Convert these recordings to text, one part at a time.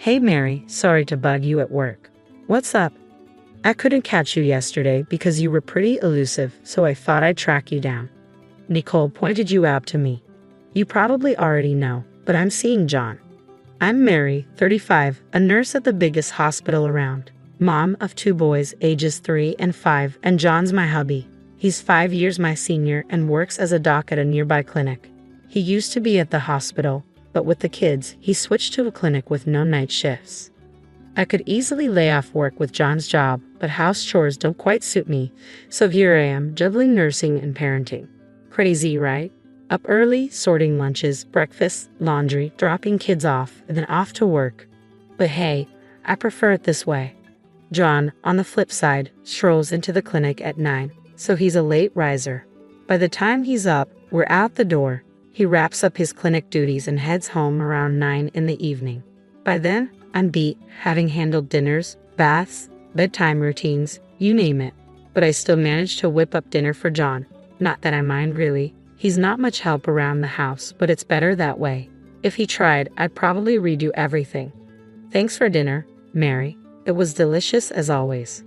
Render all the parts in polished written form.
Hey Mary, sorry to bug you at work. What's up? I couldn't catch you yesterday because you were pretty elusive, so I thought I'd track you down. Nicole pointed you out to me. You probably already know, but I'm seeing John. I'm Mary, 35, a nurse at the biggest hospital around. Mom of 2 boys, ages 3 and 5, and John's my hubby. He's 5 years my senior and works as a doc at a nearby clinic. He used to be at the hospital, but with the kids, he switched to a clinic with no night shifts. I could easily lay off work with John's job, but house chores don't quite suit me, so here I am, juggling nursing and parenting. Crazy, right? Up early, sorting lunches, breakfast, laundry, dropping kids off, and then off to work. But hey, I prefer it this way. John, on the flip side, strolls into the clinic at 9, so he's a late riser. By the time he's up, we're out the door. He wraps up his clinic duties and heads home around 9 in the evening. By then, I'm beat, having handled dinners, baths, bedtime routines, you name it. But I still manage to whip up dinner for John. Not that I mind really. He's not much help around the house, but it's better that way. If he tried, I'd probably redo everything. Thanks for dinner, Mary. It was delicious as always.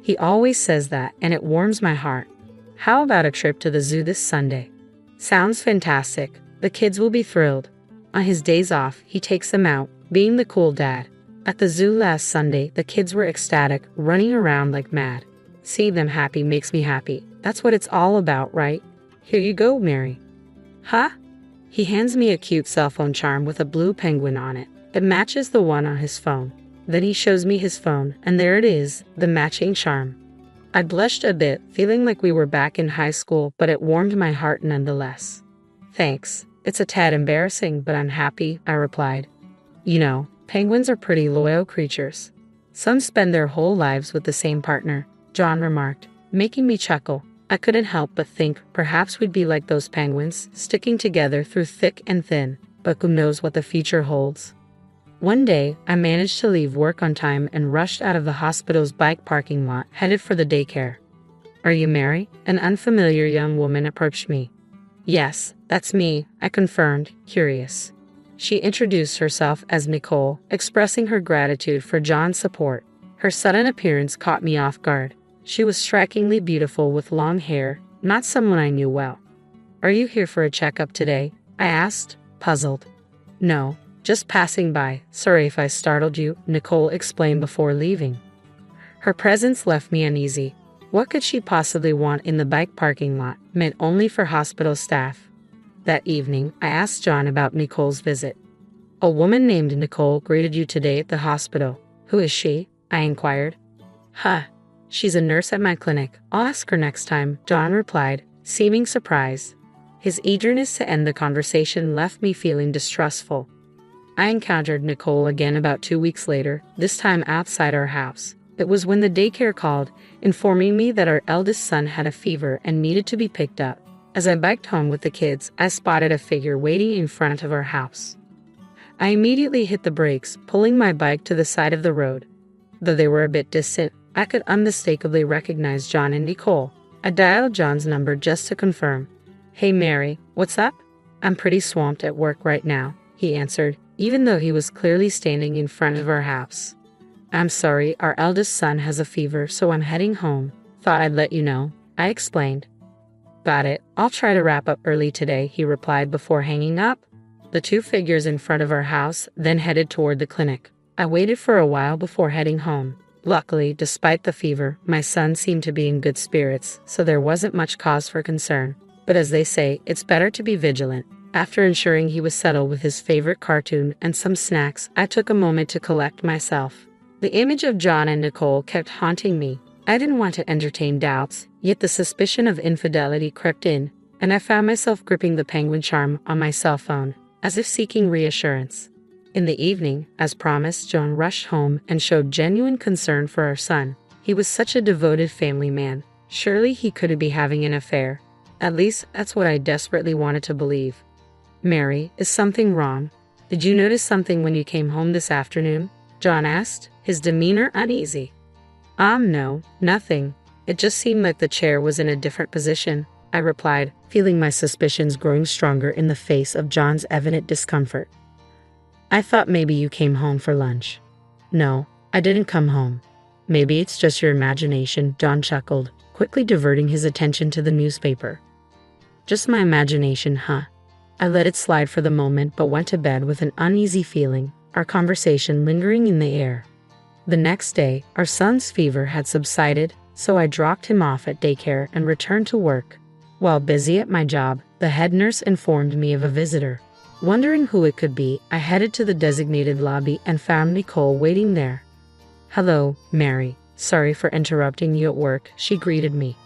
He always says that, and it warms my heart. How about a trip to the zoo this Sunday? Sounds fantastic. The kids will be thrilled. On his days off, he takes them out, being the cool dad. At the zoo last Sunday, the kids were ecstatic, running around like mad. Seeing them happy makes me happy. That's what it's all about, right? Here you go, Mary. Huh? He hands me a cute cell phone charm with a blue penguin on it. It matches the one on his phone. Then he shows me his phone, and there it is, the matching charm. I blushed a bit, feeling like we were back in high school, but it warmed my heart nonetheless. Thanks. It's a tad embarrassing, but I'm happy, I replied. You know, penguins are pretty loyal creatures. Some spend their whole lives with the same partner, John remarked, making me chuckle. I couldn't help but think perhaps we'd be like those penguins, sticking together through thick and thin, but who knows what the future holds. One day, I managed to leave work on time and rushed out of the hospital's bike parking lot, headed for the daycare. Are you Mary? An unfamiliar young woman approached me. Yes, that's me, I confirmed, curious. She introduced herself as Nicole, expressing her gratitude for John's support. Her sudden appearance caught me off guard. She was strikingly beautiful with long hair, not someone I knew well. Are you here for a checkup today? I asked, puzzled. No. Just passing by. Sorry if I startled you, Nicole explained before leaving. Her presence left me uneasy. What could she possibly want in the bike parking lot, meant only for hospital staff? That evening, I asked John about Nicole's visit. A woman named Nicole greeted you today at the hospital. Who is she? I inquired. Huh. She's a nurse at my clinic. I'll ask her next time, John replied, seeming surprised. His eagerness to end the conversation left me feeling distrustful. I encountered Nicole again about 2 weeks later, this time outside our house. It was when the daycare called, informing me that our eldest son had a fever and needed to be picked up. As I biked home with the kids, I spotted a figure waiting in front of our house. I immediately hit the brakes, pulling my bike to the side of the road. Though they were a bit distant, I could unmistakably recognize John and Nicole. I dialed John's number just to confirm. Hey Mary, what's up? I'm pretty swamped at work right now, he answered, even though he was clearly standing in front of our house. I'm sorry, our eldest son has a fever, so I'm heading home. Thought I'd let you know, I explained. Got it. I'll try to wrap up early today, he replied before hanging up. The 2 figures in front of our house then headed toward the clinic. I waited for a while before heading home. Luckily, despite the fever, my son seemed to be in good spirits, so there wasn't much cause for concern. But as they say, it's better to be vigilant. After ensuring he was settled with his favorite cartoon and some snacks, I took a moment to collect myself. The image of John and Nicole kept haunting me. I didn't want to entertain doubts, yet the suspicion of infidelity crept in, and I found myself gripping the penguin charm on my cell phone, as if seeking reassurance. In the evening, as promised, John rushed home and showed genuine concern for our son. He was such a devoted family man. Surely he couldn't be having an affair. At least, that's what I desperately wanted to believe. Mary, is something wrong? Did you notice something when you came home this afternoon? John asked, his demeanor uneasy. No, nothing. It just seemed like the chair was in a different position, I replied, feeling my suspicions growing stronger in the face of John's evident discomfort. I thought maybe you came home for lunch. No, I didn't come home. Maybe it's just your imagination, John chuckled, quickly diverting his attention to the newspaper. Just my imagination, huh? I let it slide for the moment but went to bed with an uneasy feeling, our conversation lingering in the air. The next day, our son's fever had subsided, so I dropped him off at daycare and returned to work. While busy at my job, the head nurse informed me of a visitor. Wondering who it could be, I headed to the designated lobby and found Nicole waiting there. "Hello, Mary. Sorry for interrupting you at work," she greeted me.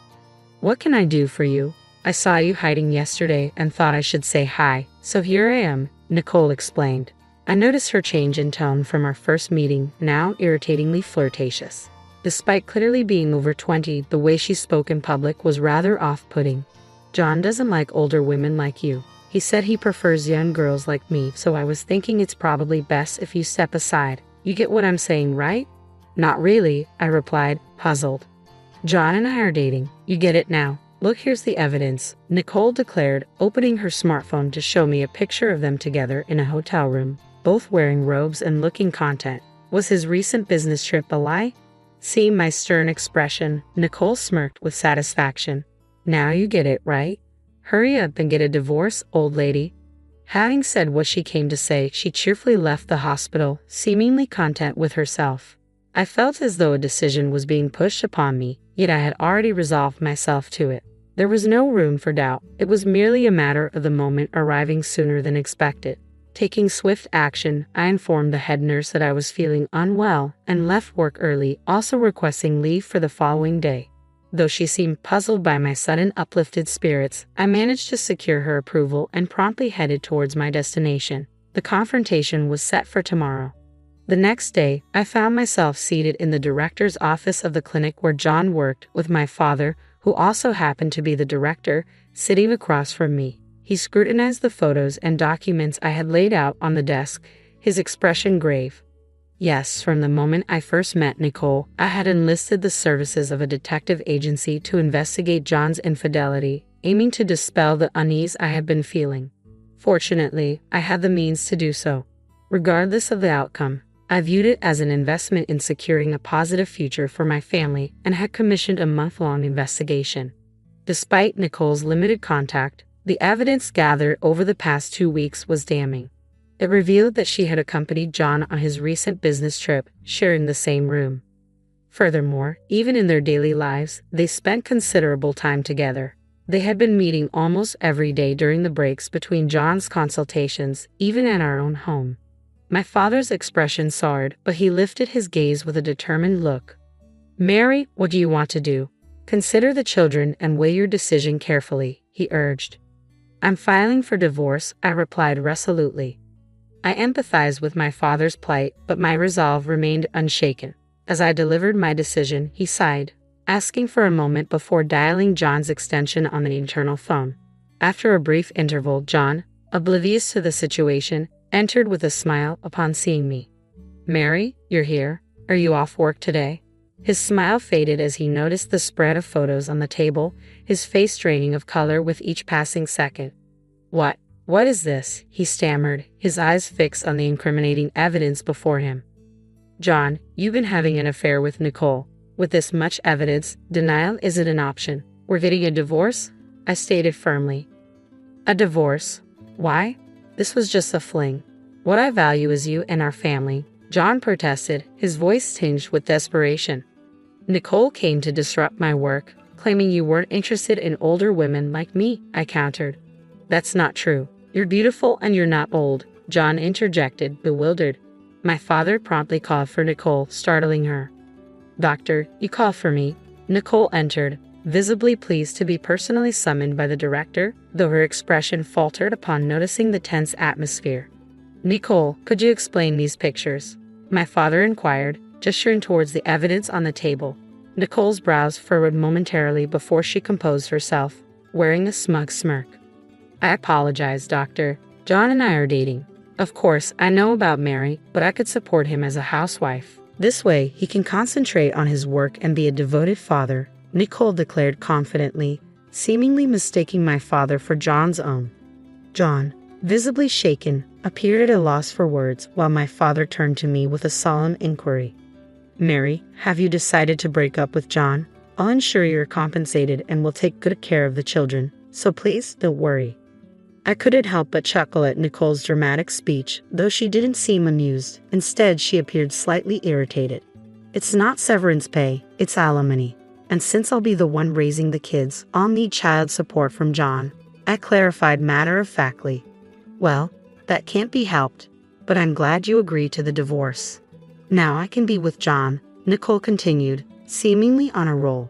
"What can I do for you? I saw you hiding yesterday and thought I should say hi, so here I am," Nicole explained. I noticed her change in tone from our first meeting, now irritatingly flirtatious. Despite clearly being over 20, the way she spoke in public was rather off-putting. "John doesn't like older women like you. He said he prefers young girls like me, so I was thinking it's probably best if you step aside. You get what I'm saying, right?" "Not really," I replied, puzzled. "John and I are dating. You get it now. Look, here's the evidence," Nicole declared, opening her smartphone to show me a picture of them together in a hotel room, both wearing robes and looking content. Was his recent business trip a lie? Seeing my stern expression, Nicole smirked with satisfaction. "Now you get it, right? Hurry up and get a divorce, old lady." Having said what she came to say, she cheerfully left the hospital, seemingly content with herself. I felt as though a decision was being pushed upon me, yet I had already resolved myself to it. There was no room for doubt. It was merely a matter of the moment arriving sooner than expected. Taking swift action, I informed the head nurse that I was feeling unwell and left work early, also requesting leave for the following day. Though she seemed puzzled by my sudden uplifted spirits, I managed to secure her approval and promptly headed towards my destination. The confrontation was set for tomorrow. The next day, I found myself seated in the director's office of the clinic where John worked, with my father, who also happened to be the director, sitting across from me. He scrutinized the photos and documents I had laid out on the desk, his expression grave. Yes, from the moment I first met Nicole, I had enlisted the services of a detective agency to investigate John's infidelity, aiming to dispel the unease I had been feeling. Fortunately, I had the means to do so. Regardless of the outcome, I viewed it as an investment in securing a positive future for my family and had commissioned a month-long investigation. Despite Nicole's limited contact, the evidence gathered over the past 2 weeks was damning. It revealed that she had accompanied John on his recent business trip, sharing the same room. Furthermore, even in their daily lives, they spent considerable time together. They had been meeting almost every day during the breaks between John's consultations, even at our own home. My father's expression soured, but he lifted his gaze with a determined look. "Mary, what do you want to do? Consider the children and weigh your decision carefully," he urged. "I'm filing for divorce," I replied resolutely. I empathized with my father's plight, but my resolve remained unshaken. As I delivered my decision, he sighed, asking for a moment before dialing John's extension on the internal phone. After a brief interval, John, oblivious to the situation, entered with a smile upon seeing me. "Mary, you're here. Are you off work today?" His smile faded as he noticed the spread of photos on the table, his face draining of color with each passing second. What is this?" he stammered, his eyes fixed on the incriminating evidence before him. "John, you've been having an affair with Nicole. With this much evidence, denial isn't an option. We're getting a divorce?" I stated firmly. "A divorce? Why? This was just a fling. What I value is you and our family," John protested, his voice tinged with desperation. "Nicole came to disrupt my work, claiming you weren't interested in older women like me," I countered. "That's not true. You're beautiful and you're not old," John interjected, bewildered. My father promptly called for Nicole, startling her. "Doctor, you called for me." Nicole entered, visibly pleased to be personally summoned by the director, though her expression faltered upon noticing the tense atmosphere. "Nicole, could you explain these pictures?" my father inquired, gesturing towards the evidence on the table. Nicole's brows furrowed momentarily before she composed herself, wearing a smug smirk. "I apologize, doctor. John and I are dating. Of course, I know about Mary, but I could support him as a housewife. This way, he can concentrate on his work and be a devoted father," Nicole declared confidently, seemingly mistaking my father for John's own. "John, visibly shaken, appeared at a loss for words while my father turned to me with a solemn inquiry. Mary, have you decided to break up with John? I'll ensure you're compensated and will take good care of the children, so please don't worry. I couldn't help but chuckle at Nicole's dramatic speech, though she didn't seem amused. Instead, she appeared slightly irritated. It's not severance pay, it's alimony. And since I'll be the one raising the kids, I'll need child support from John, I clarified matter-of-factly. Well, that can't be helped, but I'm glad you agreed to the divorce. Now I can be with John, Nicole continued, seemingly on a roll.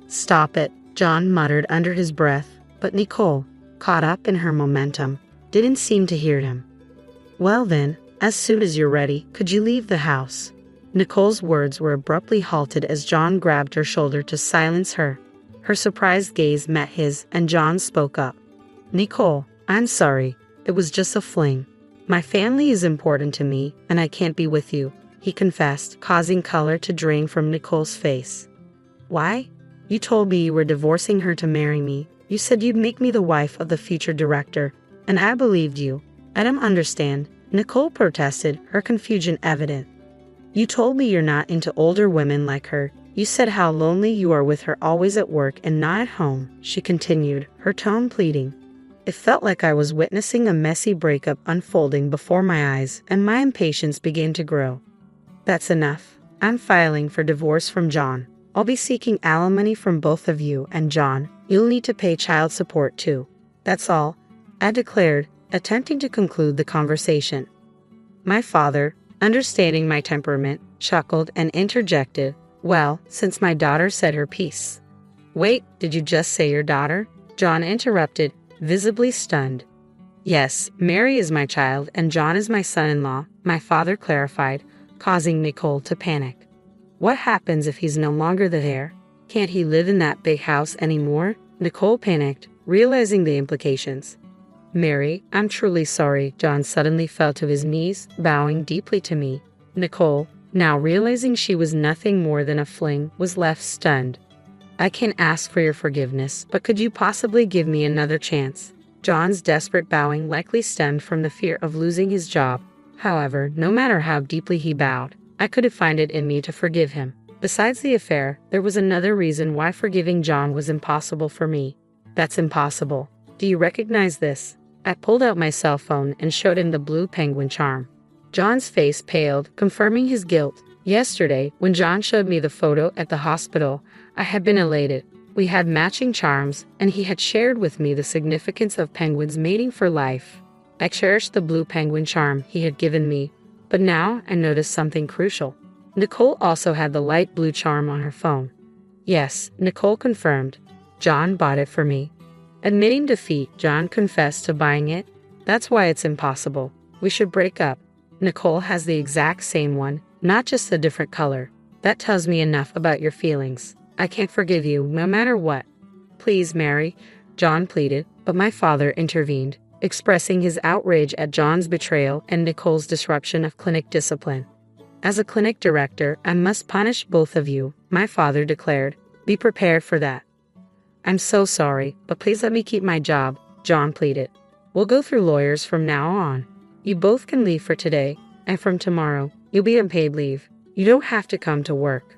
Stop it, John muttered under his breath, but Nicole, caught up in her momentum, didn't seem to hear him. Well then, as soon as you're ready, could you leave the house? Nicole's words were abruptly halted as John grabbed her shoulder to silence her. Her surprised gaze met his, and John spoke up. Nicole, I'm sorry, it was just a fling. My family is important to me, and I can't be with you, he confessed, causing color to drain from Nicole's face. Why? You told me you were divorcing her to marry me. You said you'd make me the wife of the future director, and I believed you. I don't understand, Nicole protested, her confusion evident. You told me you're not into older women like her. You said how lonely you are with her, always at work and not at home, she continued, her tone pleading. It felt like I was witnessing a messy breakup unfolding before my eyes, and my impatience began to grow. That's enough. I'm filing for divorce from John. I'll be seeking alimony from both of you, and John, you'll need to pay child support too. That's all, I declared, attempting to conclude the conversation. My father, understanding my temperament, chuckled and interjected, well, since my daughter said her piece. Wait, did you just say your daughter? John interrupted, visibly stunned. Yes, Mary is my child and John is my son-in-law, my father clarified, causing Nicole to panic. What happens if he's no longer the heir? Can't he live in that big house anymore? Nicole panicked, realizing the implications. Mary, I'm truly sorry. John suddenly fell to his knees, bowing deeply to me. Nicole, now realizing she was nothing more than a fling, was left stunned. I can't ask for your forgiveness, but could you possibly give me another chance? John's desperate bowing likely stemmed from the fear of losing his job. However, no matter how deeply he bowed, I couldn't find it in me to forgive him. Besides the affair, there was another reason why forgiving John was impossible for me. That's impossible. Do you recognize this? I pulled out my cell phone and showed him the blue penguin charm. John's face paled, confirming his guilt. Yesterday, when John showed me the photo at the hospital, I had been elated. We had matching charms, and he had shared with me the significance of penguins mating for life. I cherished the blue penguin charm he had given me, but now I noticed something crucial. Nicole also had the light blue charm on her phone. Yes, Nicole confirmed. John bought it for me. Admitting defeat, John confessed to buying it. That's why it's impossible. We should break up. Nicole has the exact same one, not just a different color. That tells me enough about your feelings. I can't forgive you, no matter what. Please, Mary, John pleaded, but my father intervened, expressing his outrage at John's betrayal and Nicole's disruption of clinic discipline. As a clinic director, I must punish both of you, my father declared. Be prepared for that. I'm so sorry, but please let me keep my job, John pleaded. We'll go through lawyers from now on. You both can leave for today, and from tomorrow, you'll be on paid leave. You don't have to come to work.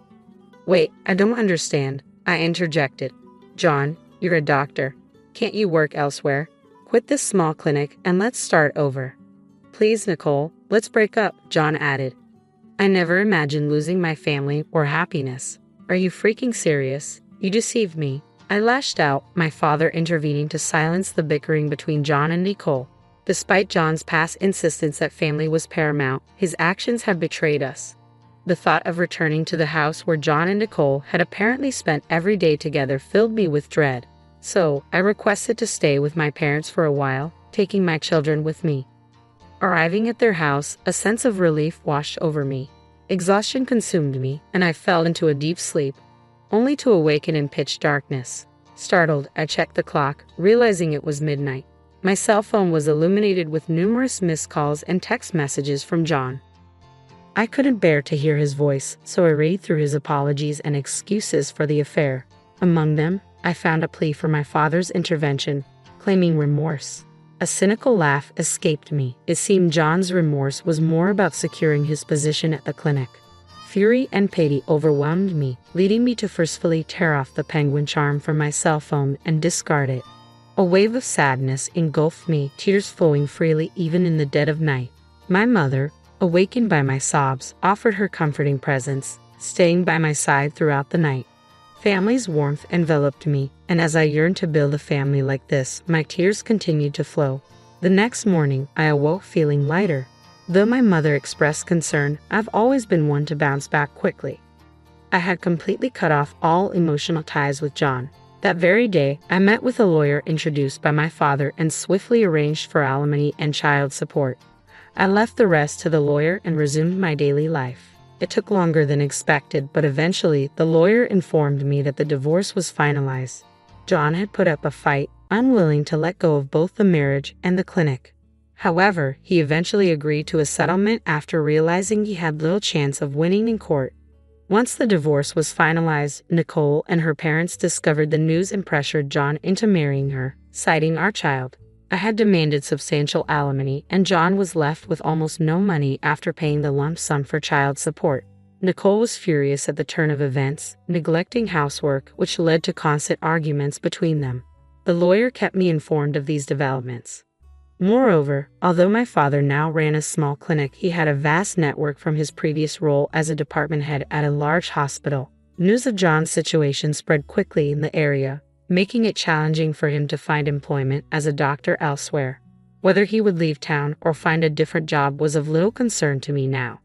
Wait, I don't understand, I interjected. John, you're a doctor. Can't you work elsewhere? Quit this small clinic and let's start over. Please, Nicole, let's break up, John added. I never imagined losing my family or happiness. Are you freaking serious? You deceived me. I lashed out, my father intervening to silence the bickering between John and Nicole. Despite John's past insistence that family was paramount, his actions have betrayed us. The thought of returning to the house where John and Nicole had apparently spent every day together filled me with dread. So, I requested to stay with my parents for a while, taking my children with me. Arriving at their house, a sense of relief washed over me. Exhaustion consumed me, and I fell into a deep sleep, only to awaken in pitch darkness. Startled, I checked the clock, realizing it was midnight. My cell phone was illuminated with numerous missed calls and text messages from John. I couldn't bear to hear his voice, so I read through his apologies and excuses for the affair. Among them, I found a plea for my father's intervention, claiming remorse. A cynical laugh escaped me. It seemed John's remorse was more about securing his position at the clinic. Fury and pity overwhelmed me, leading me to forcefully tear off the penguin charm from my cell phone and discard it. A wave of sadness engulfed me, tears flowing freely even in the dead of night. My mother, awakened by my sobs, offered her comforting presence, staying by my side throughout the night. Family's warmth enveloped me, and as I yearned to build a family like this, my tears continued to flow. The next morning, I awoke feeling lighter. Though my mother expressed concern, I've always been one to bounce back quickly. I had completely cut off all emotional ties with John. That very day, I met with a lawyer introduced by my father and swiftly arranged for alimony and child support. I left the rest to the lawyer and resumed my daily life. It took longer than expected, but eventually the lawyer informed me that the divorce was finalized. John had put up a fight, unwilling to let go of both the marriage and the clinic. However, he eventually agreed to a settlement after realizing he had little chance of winning in court. Once the divorce was finalized, Nicole and her parents discovered the news and pressured John into marrying her, citing our child. I had demanded substantial alimony, and John was left with almost no money after paying the lump sum for child support. Nicole was furious at the turn of events, neglecting housework, which led to constant arguments between them. The lawyer kept me informed of these developments. Moreover, although my father now ran a small clinic, he had a vast network from his previous role as a department head at a large hospital. News of John's situation spread quickly in the area, making it challenging for him to find employment as a doctor elsewhere. Whether he would leave town or find a different job was of little concern to me now.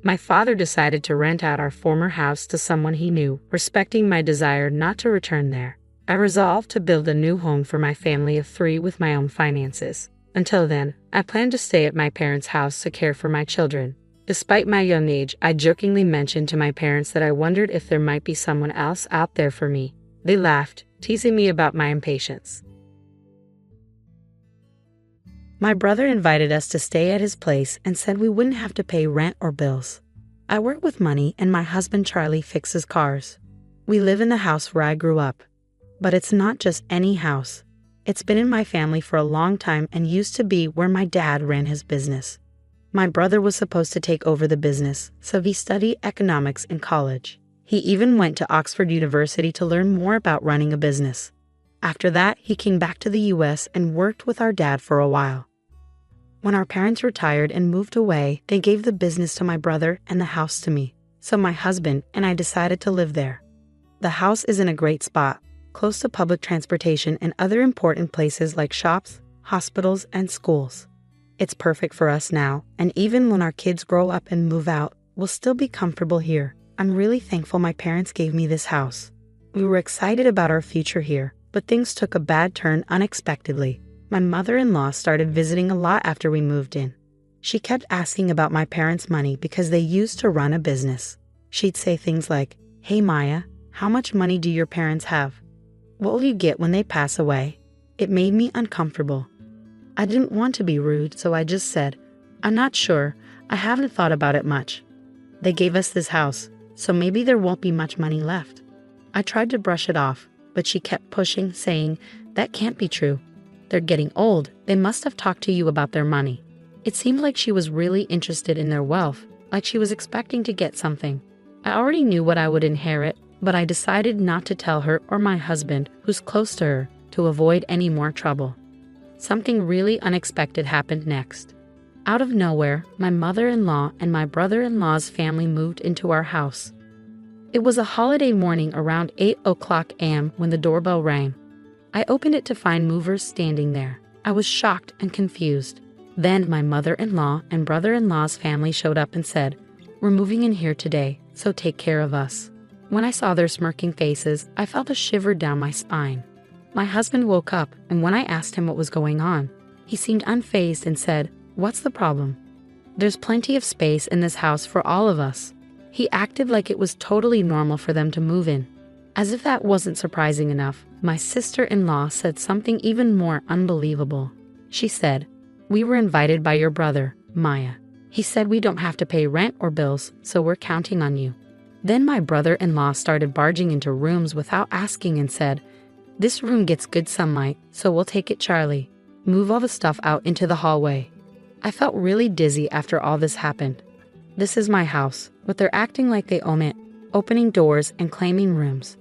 My father decided to rent out our former house to someone he knew, respecting my desire not to return there. I resolved to build a new home for my family of 3 with my own finances. Until then, I planned to stay at my parents' house to care for my children. Despite my young age, I jokingly mentioned to my parents that I wondered if there might be someone else out there for me. They laughed, teasing me about my impatience. My brother invited us to stay at his place and said we wouldn't have to pay rent or bills. I work with money and my husband Charlie fixes cars. We live in the house where I grew up. But it's not just any house. It's been in my family for a long time and used to be where my dad ran his business. My brother was supposed to take over the business, so he studied economics in college. He even went to Oxford University to learn more about running a business. After that, he came back to the US and worked with our dad for a while. When our parents retired and moved away, they gave the business to my brother and the house to me. So my husband and I decided to live there. The house is in a great spot, close to public transportation and other important places like shops, hospitals, and schools. It's perfect for us now, and even when our kids grow up and move out, we'll still be comfortable here. I'm really thankful my parents gave me this house. We were excited about our future here, but things took a bad turn unexpectedly. My mother-in-law started visiting a lot after we moved in. She kept asking about my parents' money because they used to run a business. She'd say things like, "Hey Maya, how much money do your parents have? What will you get when they pass away?" It made me uncomfortable. I didn't want to be rude, so I just said, "I'm not sure. I haven't thought about it much. They gave us this house, so maybe there won't be much money left." I tried to brush it off, but she kept pushing, saying, "That can't be true. They're getting old. They must have talked to you about their money." It seemed like she was really interested in their wealth, like she was expecting to get something. I already knew what I would inherit, but I decided not to tell her or my husband, who's close to her, to avoid any more trouble. Something really unexpected happened next. Out of nowhere, my mother-in-law and my brother-in-law's family moved into our house. It was a holiday morning around 8:00 a.m. when the doorbell rang. I opened it to find movers standing there. I was shocked and confused. Then my mother-in-law and brother-in-law's family showed up and said, "We're moving in here today, so take care of us." When I saw their smirking faces, I felt a shiver down my spine. My husband woke up, and when I asked him what was going on, he seemed unfazed and said, "What's the problem? There's plenty of space in this house for all of us." He acted like it was totally normal for them to move in. As if that wasn't surprising enough, my sister-in-law said something even more unbelievable. She said, "We were invited by your brother, Maya. He said we don't have to pay rent or bills, so we're counting on you." Then my brother-in-law started barging into rooms without asking and said, "This room gets good sunlight, so we'll take it, Charlie." Move all the stuff out into the hallway. I felt really dizzy after all this happened. This is my house, but they're acting like they own it, opening doors and claiming rooms.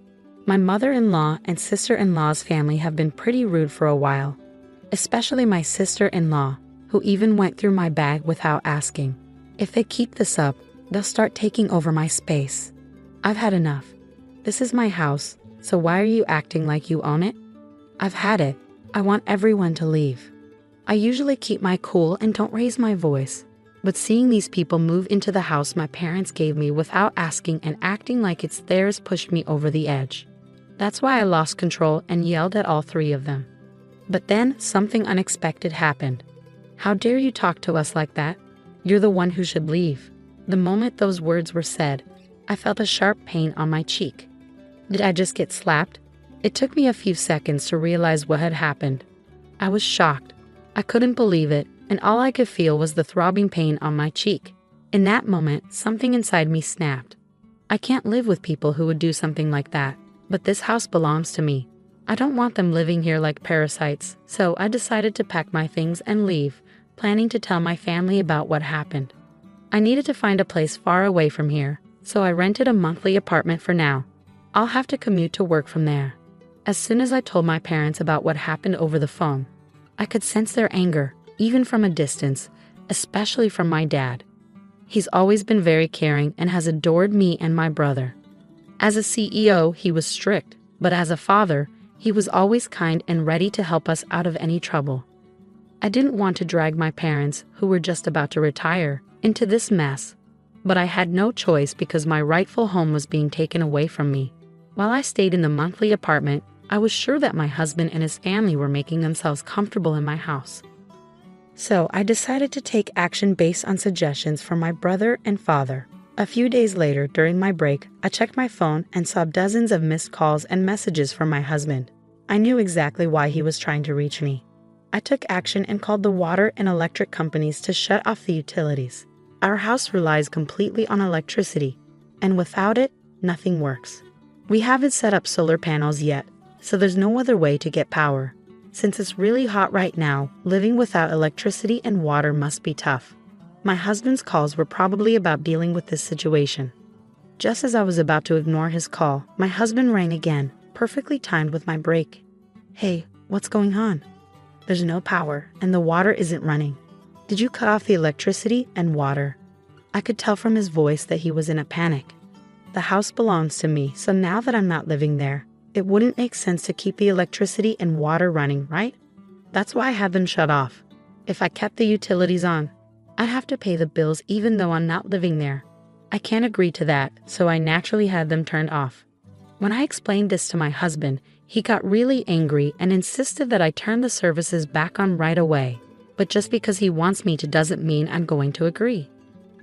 My mother-in-law and sister-in-law's family have been pretty rude for a while, especially my sister-in-law, who even went through my bag without asking. If they keep this up, they'll start taking over my space. I've had enough. This is my house, so why are you acting like you own it? I've had it. I want everyone to leave. I usually keep my cool and don't raise my voice, but seeing these people move into the house my parents gave me without asking and acting like it's theirs pushed me over the edge. That's why I lost control and yelled at all three of them. But then something unexpected happened. How dare you talk to us like that? You're the one who should leave. The moment those words were said, I felt a sharp pain on my cheek. Did I just get slapped? It took me a few seconds to realize what had happened. I was shocked. I couldn't believe it, and all I could feel was the throbbing pain on my cheek. In that moment, something inside me snapped. I can't live with people who would do something like that, but this house belongs to me. I don't want them living here like parasites, so I decided to pack my things and leave, planning to tell my family about what happened. I needed to find a place far away from here, so I rented a monthly apartment for now. I'll have to commute to work from there. As soon as I told my parents about what happened over the phone, I could sense their anger, even from a distance, especially from my dad. He's always been very caring and has adored me and my brother. As a CEO, he was strict, but as a father, he was always kind and ready to help us out of any trouble. I didn't want to drag my parents, who were just about to retire, into this mess, but I had no choice because my rightful home was being taken away from me. While I stayed in the monthly apartment, I was sure that my husband and his family were making themselves comfortable in my house. So I decided to take action based on suggestions from my brother and father. A few days later, during my break, I checked my phone and saw dozens of missed calls and messages from my husband. I knew exactly why he was trying to reach me. I took action and called the water and electric companies to shut off the utilities. Our house relies completely on electricity, and without it, nothing works. We haven't set up solar panels yet, so there's no other way to get power. Since it's really hot right now, living without electricity and water must be tough. My husband's calls were probably about dealing with this situation. Just as I was about to ignore his call, my husband rang again, perfectly timed with my break. Hey, what's going on? There's no power, and the water isn't running. Did you cut off the electricity and water? I could tell from his voice that he was in a panic. The house belongs to me, so now that I'm not living there, it wouldn't make sense to keep the electricity and water running, right? That's why I had them shut off. If I kept the utilities on, I'd have to pay the bills even though I'm not living there. I can't agree to that, so I naturally had them turned off. When I explained this to my husband, he got really angry and insisted that I turn the services back on right away. But just because he wants me to doesn't mean I'm going to agree.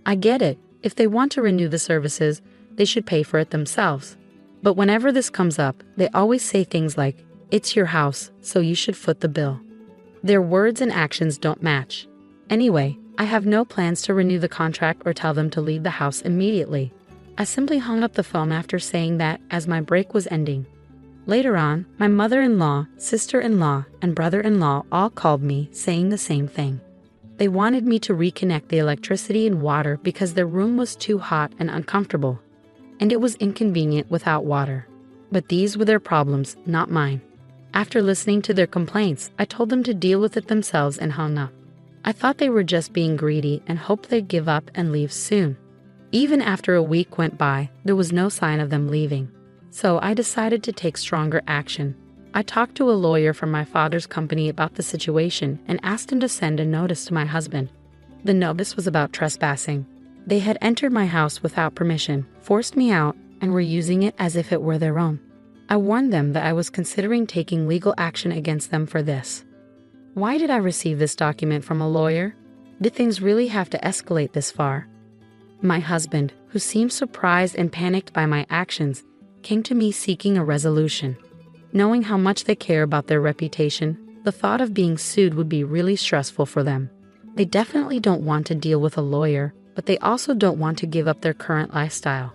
I get it. If they want to renew the services, they should pay for it themselves. But whenever this comes up, they always say things like, "It's your house, so you should foot the bill." Their words and actions don't match. Anyway, I have no plans to renew the contract or tell them to leave the house immediately. I simply hung up the phone after saying that as my break was ending. Later on, my mother-in-law, sister-in-law, and brother-in-law all called me saying the same thing. They wanted me to reconnect the electricity and water because their room was too hot and uncomfortable, and it was inconvenient without water. But these were their problems, not mine. After listening to their complaints, I told them to deal with it themselves and hung up. I thought they were just being greedy and hoped they'd give up and leave soon. Even after a week went by, there was no sign of them leaving. So I decided to take stronger action. I talked to a lawyer from my father's company about the situation and asked him to send a notice to my husband. The notice was about trespassing. They had entered my house without permission, forced me out, and were using it as if it were their own. I warned them that I was considering taking legal action against them for this. Why did I receive this document from a lawyer? Did things really have to escalate this far? My husband, who seemed surprised and panicked by my actions, came to me seeking a resolution. Knowing how much they care about their reputation, the thought of being sued would be really stressful for them. They definitely don't want to deal with a lawyer, but they also don't want to give up their current lifestyle.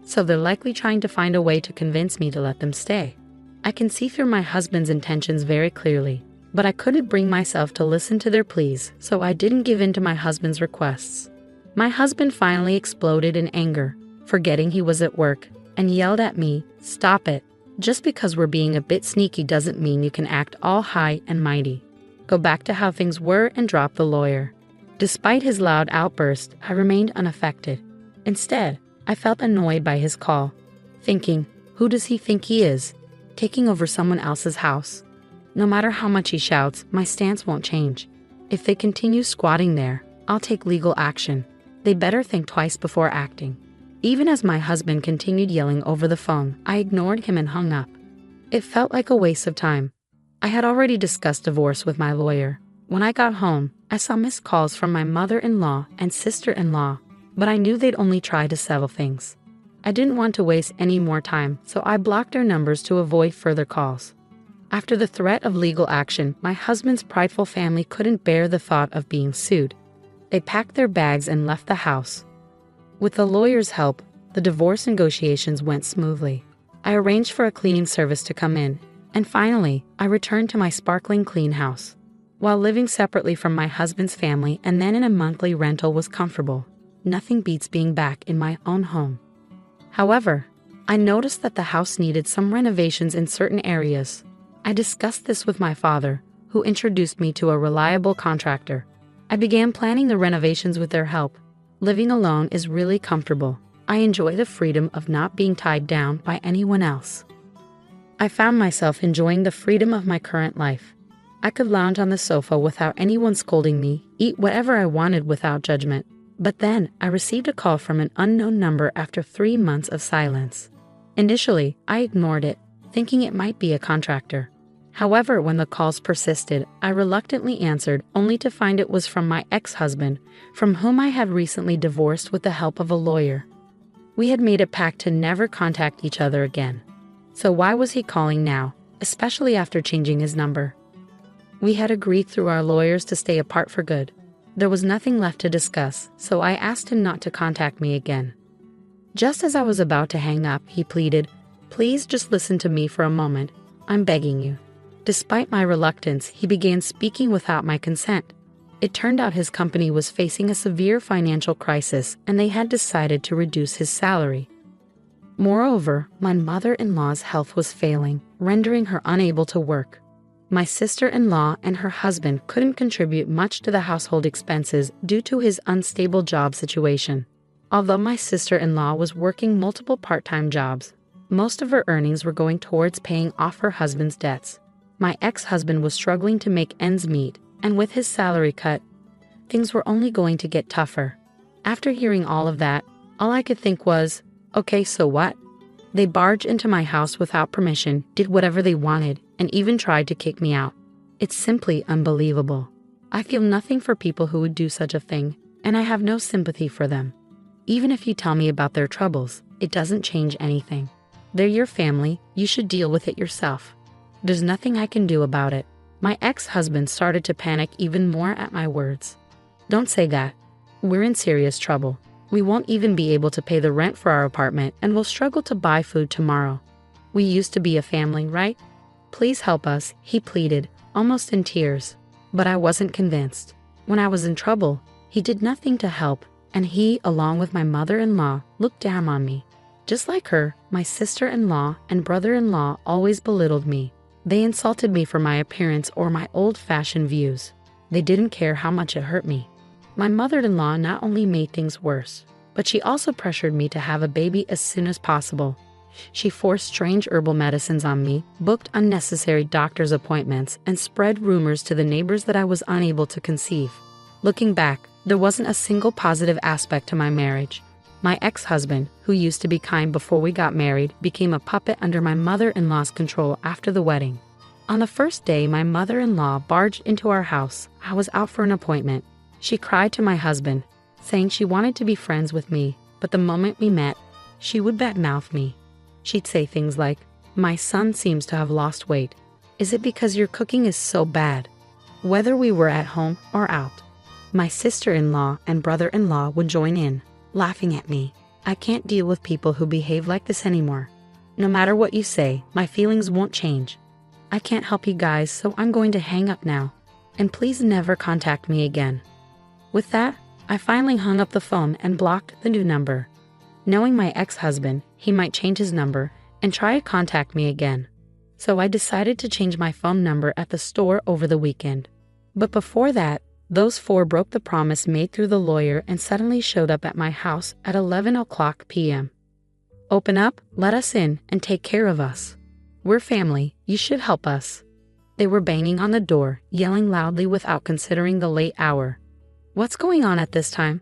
So they're likely trying to find a way to convince me to let them stay. I can see through my husband's intentions very clearly. But I couldn't bring myself to listen to their pleas, so I didn't give in to my husband's requests. My husband finally exploded in anger, forgetting he was at work, and yelled at me, "Stop it. Just because we're being a bit sneaky doesn't mean you can act all high and mighty. Go back to how things were and drop the lawyer." Despite his loud outburst, I remained unaffected. Instead, I felt annoyed by his call, thinking, who does he think he is, taking over someone else's house? No matter how much he shouts, my stance won't change. If they continue squatting there, I'll take legal action. They better think twice before acting. Even as my husband continued yelling over the phone, I ignored him and hung up. It felt like a waste of time. I had already discussed divorce with my lawyer. When I got home, I saw missed calls from my mother-in-law and sister-in-law, but I knew they'd only try to settle things. I didn't want to waste any more time, so I blocked their numbers to avoid further calls. After the threat of legal action, my husband's prideful family couldn't bear the thought of being sued. They packed their bags and left the house. With the lawyer's help, the divorce negotiations went smoothly. I arranged for a cleaning service to come in, and finally, I returned to my sparkling clean house. While living separately from my husband's family and then in a monthly rental was comfortable, nothing beats being back in my own home. However, I noticed that the house needed some renovations in certain areas. I discussed this with my father, who introduced me to a reliable contractor. I began planning the renovations with their help. Living alone is really comfortable. I enjoy the freedom of not being tied down by anyone else. I found myself enjoying the freedom of my current life. I could lounge on the sofa without anyone scolding me, eat whatever I wanted without judgment. But then I received a call from an unknown number after 3 months of silence. Initially, I ignored it, thinking it might be a contractor. However, when the calls persisted, I reluctantly answered, only to find it was from my ex-husband, from whom I had recently divorced with the help of a lawyer. We had made a pact to never contact each other again. So why was he calling now, especially after changing his number? We had agreed through our lawyers to stay apart for good. There was nothing left to discuss, so I asked him not to contact me again. Just as I was about to hang up, he pleaded, "Please just listen to me for a moment. I'm begging you." Despite my reluctance, he began speaking without my consent. It turned out his company was facing a severe financial crisis and they had decided to reduce his salary. Moreover, my mother-in-law's health was failing, rendering her unable to work. My sister-in-law and her husband couldn't contribute much to the household expenses due to his unstable job situation. Although my sister-in-law was working multiple part-time jobs, most of her earnings were going towards paying off her husband's debts. My ex-husband was struggling to make ends meet, and with his salary cut, things were only going to get tougher. After hearing all of that, all I could think was, okay, so what? They barged into my house without permission, did whatever they wanted, and even tried to kick me out. It's simply unbelievable. I feel nothing for people who would do such a thing, and I have no sympathy for them. Even if you tell me about their troubles, it doesn't change anything. They're your family, you should deal with it yourself. There's nothing I can do about it. My ex-husband started to panic even more at my words. Don't say that. We're in serious trouble. We won't even be able to pay the rent for our apartment and will struggle to buy food tomorrow. We used to be a family, right? Please help us, he pleaded, almost in tears. But I wasn't convinced. When I was in trouble, he did nothing to help, and he, along with my mother-in-law, looked down on me. Just like her, my sister-in-law and brother-in-law always belittled me. They insulted me for my appearance or my old-fashioned views. They didn't care how much it hurt me. My mother-in-law not only made things worse, but she also pressured me to have a baby as soon as possible. She forced strange herbal medicines on me, booked unnecessary doctor's appointments, and spread rumors to the neighbors that I was unable to conceive. Looking back, there wasn't a single positive aspect to my marriage. My ex-husband, who used to be kind before we got married, became a puppet under my mother-in-law's control after the wedding. On the first day my mother-in-law barged into our house, I was out for an appointment. She cried to my husband, saying she wanted to be friends with me, but the moment we met, she would badmouth me. She'd say things like, "My son seems to have lost weight. Is it because your cooking is so bad?" Whether we were at home or out. My sister-in-law and brother-in-law would join in, laughing at me. I can't deal with people who behave like this anymore. No matter what you say, my feelings won't change. I can't help you guys, so I'm going to hang up now. And please never contact me again. With that, I finally hung up the phone and blocked the new number. Knowing my ex-husband, he might change his number and try to contact me again. So I decided to change my phone number at the store over the weekend. But before that, those four broke the promise made through the lawyer and suddenly showed up at my house at 11 o'clock p.m. Open up, let us in, and take care of us. We're family, you should help us. They were banging on the door, yelling loudly without considering the late hour. What's going on at this time?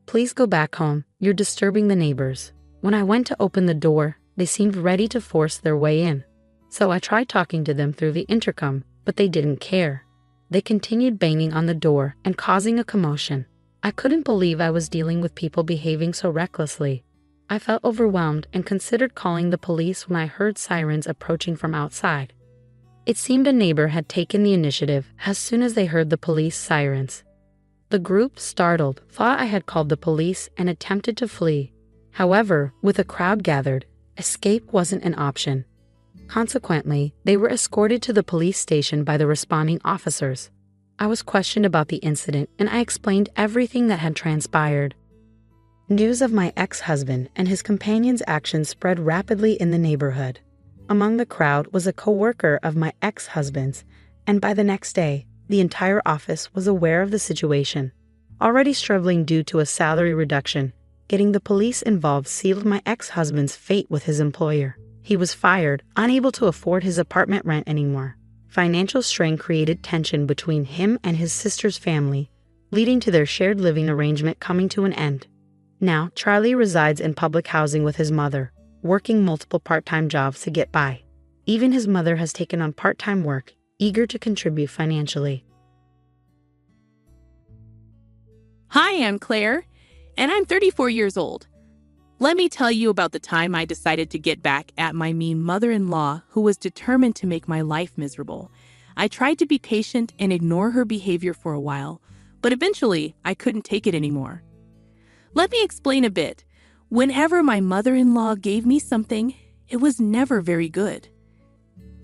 Please go back home, you're disturbing the neighbors. When I went to open the door, they seemed ready to force their way in. So I tried talking to them through the intercom, but they didn't care. They continued banging on the door and causing a commotion. I couldn't believe I was dealing with people behaving so recklessly. I felt overwhelmed and considered calling the police when I heard sirens approaching from outside. It seemed a neighbor had taken the initiative as soon as they heard the police sirens. The group, startled, thought I had called the police and attempted to flee. However, with a crowd gathered, escape wasn't an option. Consequently, they were escorted to the police station by the responding officers. I was questioned about the incident and I explained everything that had transpired. News of my ex-husband and his companion's actions spread rapidly in the neighborhood. Among the crowd was a co-worker of my ex-husband's, and by the next day, the entire office was aware of the situation. Already struggling due to a salary reduction, getting the police involved sealed my ex-husband's fate with his employer. He was fired, unable to afford his apartment rent anymore. Financial strain created tension between him and his sister's family, leading to their shared living arrangement coming to an end. Now, Charlie resides in public housing with his mother, working multiple part-time jobs to get by. Even his mother has taken on part-time work, eager to contribute financially. Hi, I'm Claire, and I'm 34 years old. Let me tell you about the time I decided to get back at my mean mother-in-law who was determined to make my life miserable. I tried to be patient and ignore her behavior for a while, but eventually I couldn't take it anymore. Let me explain a bit. Whenever my mother-in-law gave me something, it was never very good.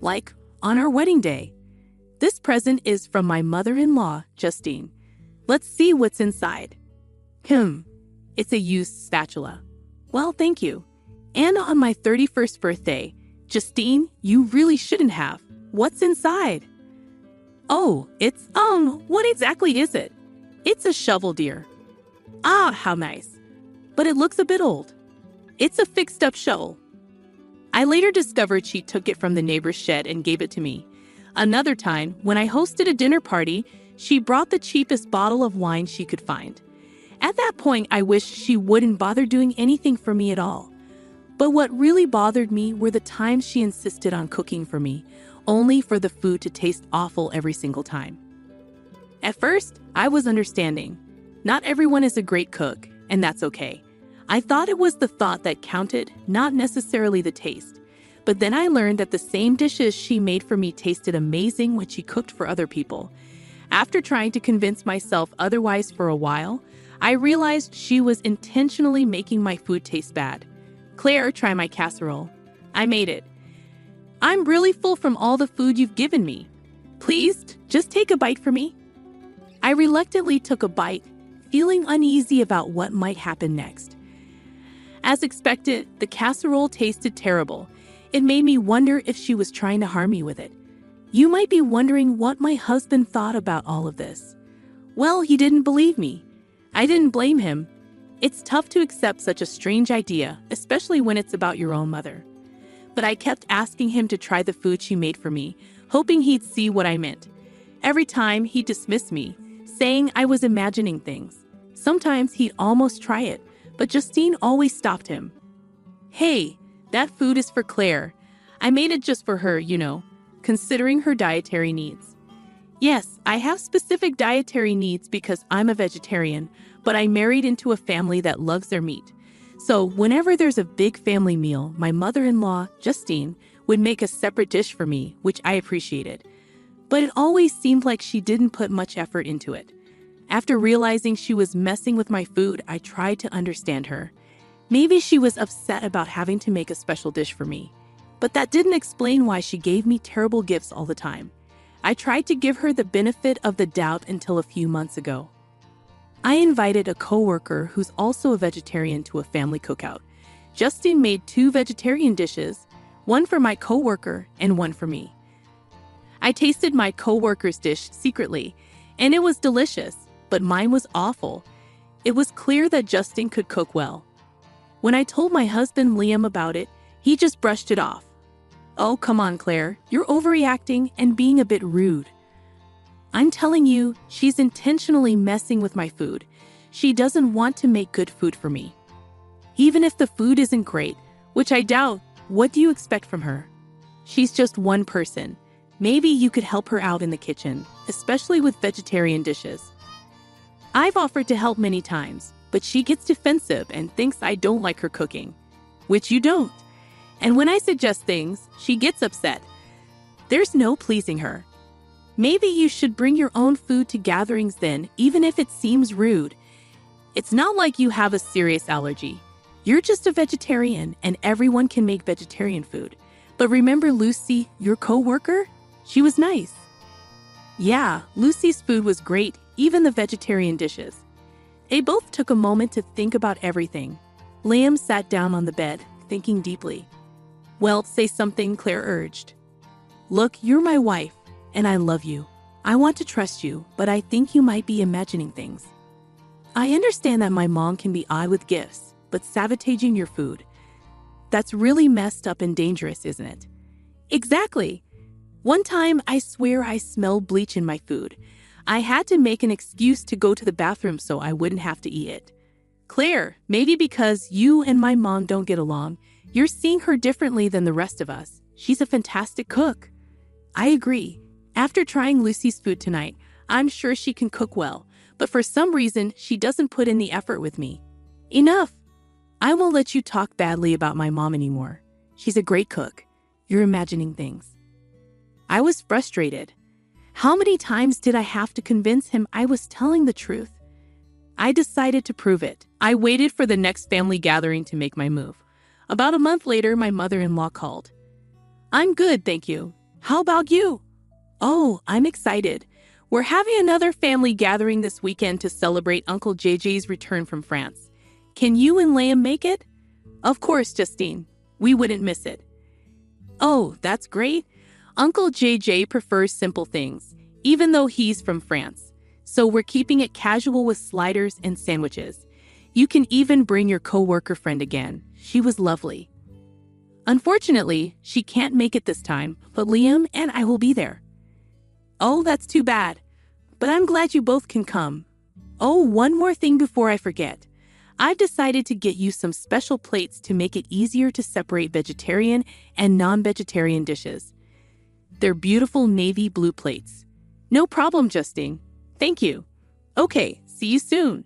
Like on our wedding day. This present is from my mother-in-law, Justine. Let's see what's inside. It's a used spatula. Well, thank you. And on my 31st birthday, Justine, you really shouldn't have. What's inside? Oh, it's, what exactly is it? It's a shovel, dear. Ah, how nice. But it looks a bit old. It's a fixed-up shovel. I later discovered she took it from the neighbor's shed and gave it to me. Another time, when I hosted a dinner party, she brought the cheapest bottle of wine she could find. At that point, I wished she wouldn't bother doing anything for me at all. But what really bothered me were the times she insisted on cooking for me, only for the food to taste awful every single time. At first, I was understanding. Not everyone is a great cook, and that's okay. I thought it was the thought that counted, not necessarily the taste. But then I learned that the same dishes she made for me tasted amazing when she cooked for other people. After trying to convince myself otherwise for a while, I realized she was intentionally making my food taste bad. Claire, try my casserole. I made it. I'm really full from all the food you've given me. Please, just take a bite for me. I reluctantly took a bite, feeling uneasy about what might happen next. As expected, the casserole tasted terrible. It made me wonder if she was trying to harm me with it. You might be wondering what my husband thought about all of this. Well, he didn't believe me. I didn't blame him. It's tough to accept such a strange idea, especially when it's about your own mother. But I kept asking him to try the food she made for me, hoping he'd see what I meant. Every time, he'd dismiss me, saying I was imagining things. Sometimes he'd almost try it, but Justine always stopped him. Hey, that food is for Claire. I made it just for her, considering her dietary needs. Yes, I have specific dietary needs because I'm a vegetarian, but I married into a family that loves their meat. So whenever there's a big family meal, my mother-in-law, Justine, would make a separate dish for me, which I appreciated. But it always seemed like she didn't put much effort into it. After realizing she was messing with my food, I tried to understand her. Maybe she was upset about having to make a special dish for me. But that didn't explain why she gave me terrible gifts all the time. I tried to give her the benefit of the doubt until a few months ago. I invited a coworker who's also a vegetarian to a family cookout. Justine made 2 vegetarian dishes, one for my coworker and one for me. I tasted my coworker's dish secretly, and it was delicious, but mine was awful. It was clear that Justine could cook well. When I told my husband Liam about it, he just brushed it off. "Oh, come on, Claire, you're overreacting and being a bit rude." I'm telling you, she's intentionally messing with my food. She doesn't want to make good food for me. Even if the food isn't great, which I doubt, what do you expect from her? She's just one person. Maybe you could help her out in the kitchen, especially with vegetarian dishes. I've offered to help many times, but she gets defensive and thinks I don't like her cooking, which you don't. And when I suggest things, she gets upset. There's no pleasing her. Maybe you should bring your own food to gatherings then, even if it seems rude. It's not like you have a serious allergy. You're just a vegetarian, and everyone can make vegetarian food. But remember Lucy, your coworker? She was nice. Yeah, Lucy's food was great, even the vegetarian dishes. They both took a moment to think about everything. Liam sat down on the bed, thinking deeply. "Well, say something," Claire urged. "Look, you're my wife, and I love you. I want to trust you, but I think you might be imagining things. I understand that my mom can be odd with gifts, but sabotaging your food, that's really messed up and dangerous, isn't it?" "Exactly. One time, I swear I smelled bleach in my food. I had to make an excuse to go to the bathroom so I wouldn't have to eat it." "Claire, maybe because you and my mom don't get along, you're seeing her differently than the rest of us. She's a fantastic cook." "I agree. After trying Lucy's food tonight, I'm sure she can cook well, but for some reason, she doesn't put in the effort with me." "Enough. I won't let you talk badly about my mom anymore. She's a great cook. You're imagining things." I was frustrated. How many times did I have to convince him I was telling the truth? I decided to prove it. I waited for the next family gathering to make my move. About a month later, my mother-in-law called. "I'm good, thank you. How about you?" "Oh, I'm excited. We're having another family gathering this weekend to celebrate Uncle JJ's return from France. Can you and Liam make it?" "Of course, Justine. We wouldn't miss it." "Oh, that's great. Uncle JJ prefers simple things, even though he's from France. So we're keeping it casual with sliders and sandwiches. You can even bring your coworker friend again. She was lovely." "Unfortunately, she can't make it this time, but Liam and I will be there." "Oh, that's too bad. But I'm glad you both can come. Oh, one more thing before I forget. I've decided to get you some special plates to make it easier to separate vegetarian and non-vegetarian dishes. They're beautiful navy blue plates." "No problem, Justine. Thank you. Okay, see you soon."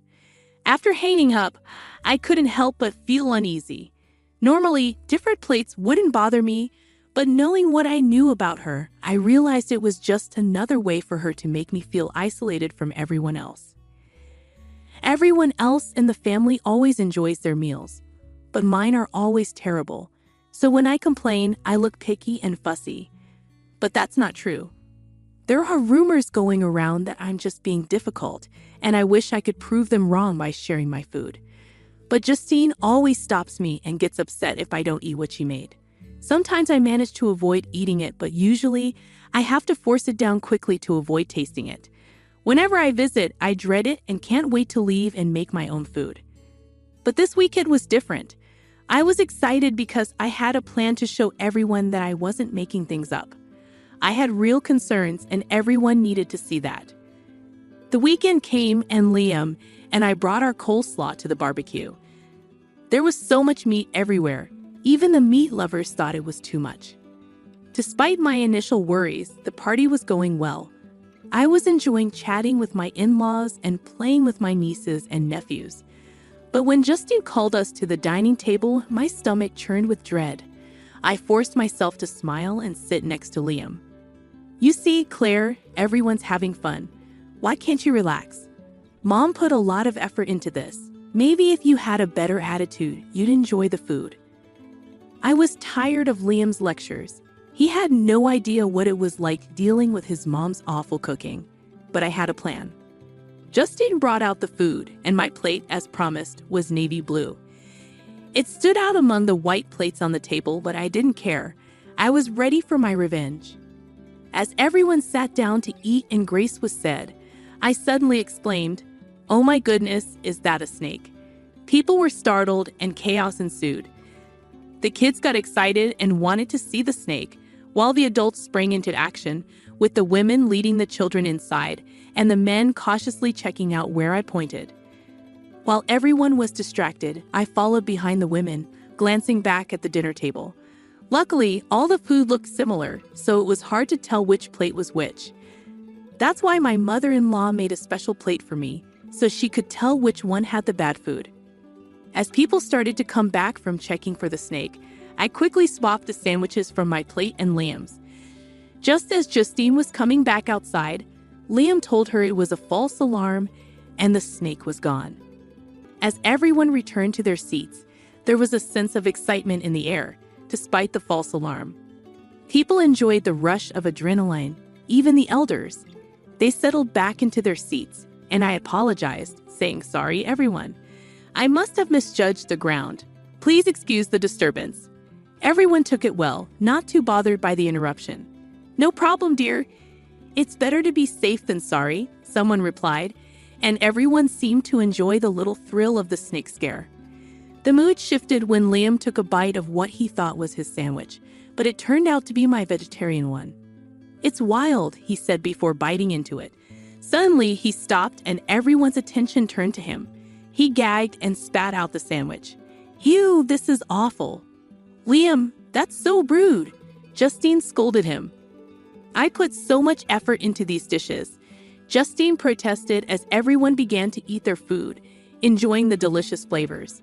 After hanging up, I couldn't help but feel uneasy. Normally, different plates wouldn't bother me, but knowing what I knew about her, I realized it was just another way for her to make me feel isolated from everyone else. Everyone else in the family always enjoys their meals, but mine are always terrible. So when I complain, I look picky and fussy. But that's not true. There are rumors going around that I'm just being difficult, and I wish I could prove them wrong by sharing my food. But Justine always stops me and gets upset if I don't eat what she made. Sometimes I manage to avoid eating it, but usually I have to force it down quickly to avoid tasting it. Whenever I visit, I dread it and can't wait to leave and make my own food. But this weekend was different. I was excited because I had a plan to show everyone that I wasn't making things up. I had real concerns and everyone needed to see that. The weekend came and Liam and I brought our coleslaw to the barbecue. There was so much meat everywhere. Even the meat lovers thought it was too much. Despite my initial worries, the party was going well. I was enjoying chatting with my in-laws and playing with my nieces and nephews. But when Justine called us to the dining table, my stomach churned with dread. I forced myself to smile and sit next to Liam. "You see, Claire, everyone's having fun. Why can't you relax? Mom put a lot of effort into this. Maybe if you had a better attitude, you'd enjoy the food." I was tired of Liam's lectures. He had no idea what it was like dealing with his mom's awful cooking, but I had a plan. Justine brought out the food, and my plate, as promised, was navy blue. It stood out among the white plates on the table, but I didn't care. I was ready for my revenge. As everyone sat down to eat and grace was said, I suddenly exclaimed, "Oh my goodness, is that a snake?" People were startled and chaos ensued. The kids got excited and wanted to see the snake, while the adults sprang into action, with the women leading the children inside and the men cautiously checking out where I pointed. While everyone was distracted, I followed behind the women, glancing back at the dinner table. Luckily, all the food looked similar, so it was hard to tell which plate was which. That's why my mother-in-law made a special plate for me, so she could tell which one had the bad food. As people started to come back from checking for the snake, I quickly swapped the sandwiches from my plate and Liam's. Just as Justine was coming back outside, Liam told her it was a false alarm and the snake was gone. As everyone returned to their seats, there was a sense of excitement in the air, despite the false alarm. People enjoyed the rush of adrenaline, even the elders. They settled back into their seats, and I apologized, saying, "Sorry, everyone. I must have misjudged the ground. Please excuse the disturbance." Everyone took it well, not too bothered by the interruption. "No problem, dear. It's better to be safe than sorry," someone replied, and everyone seemed to enjoy the little thrill of the snake scare. The mood shifted when Liam took a bite of what he thought was his sandwich, but it turned out to be my vegetarian one. "It's wild," he said before biting into it. Suddenly, he stopped and everyone's attention turned to him. He gagged and spat out the sandwich. "Ew, this is awful." "Liam, that's so rude," Justine scolded him. "I put so much effort into these dishes," Justine protested as everyone began to eat their food, enjoying the delicious flavors.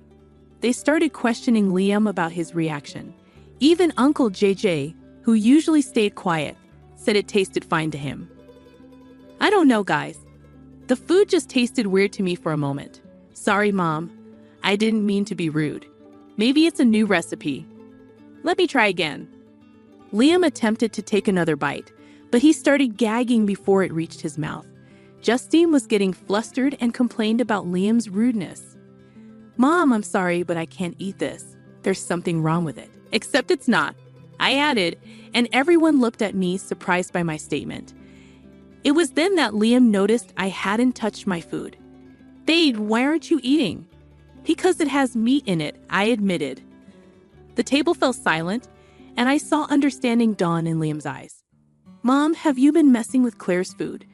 They started questioning Liam about his reaction. Even Uncle JJ, who usually stayed quiet, said it tasted fine to him. "I don't know, guys. The food just tasted weird to me for a moment. Sorry, Mom. I didn't mean to be rude. Maybe it's a new recipe. Let me try again." Liam attempted to take another bite, but he started gagging before it reached his mouth. Justine was getting flustered and complained about Liam's rudeness. "Mom, I'm sorry, but I can't eat this. There's something wrong with it." "Except it's not," I added, and everyone looked at me, surprised by my statement. It was then that Liam noticed I hadn't touched my food. "Babe, why aren't you eating?" "Because it has meat in it," I admitted. The table fell silent, and I saw understanding dawn in Liam's eyes. "Mom, have you been messing with Claire's food?"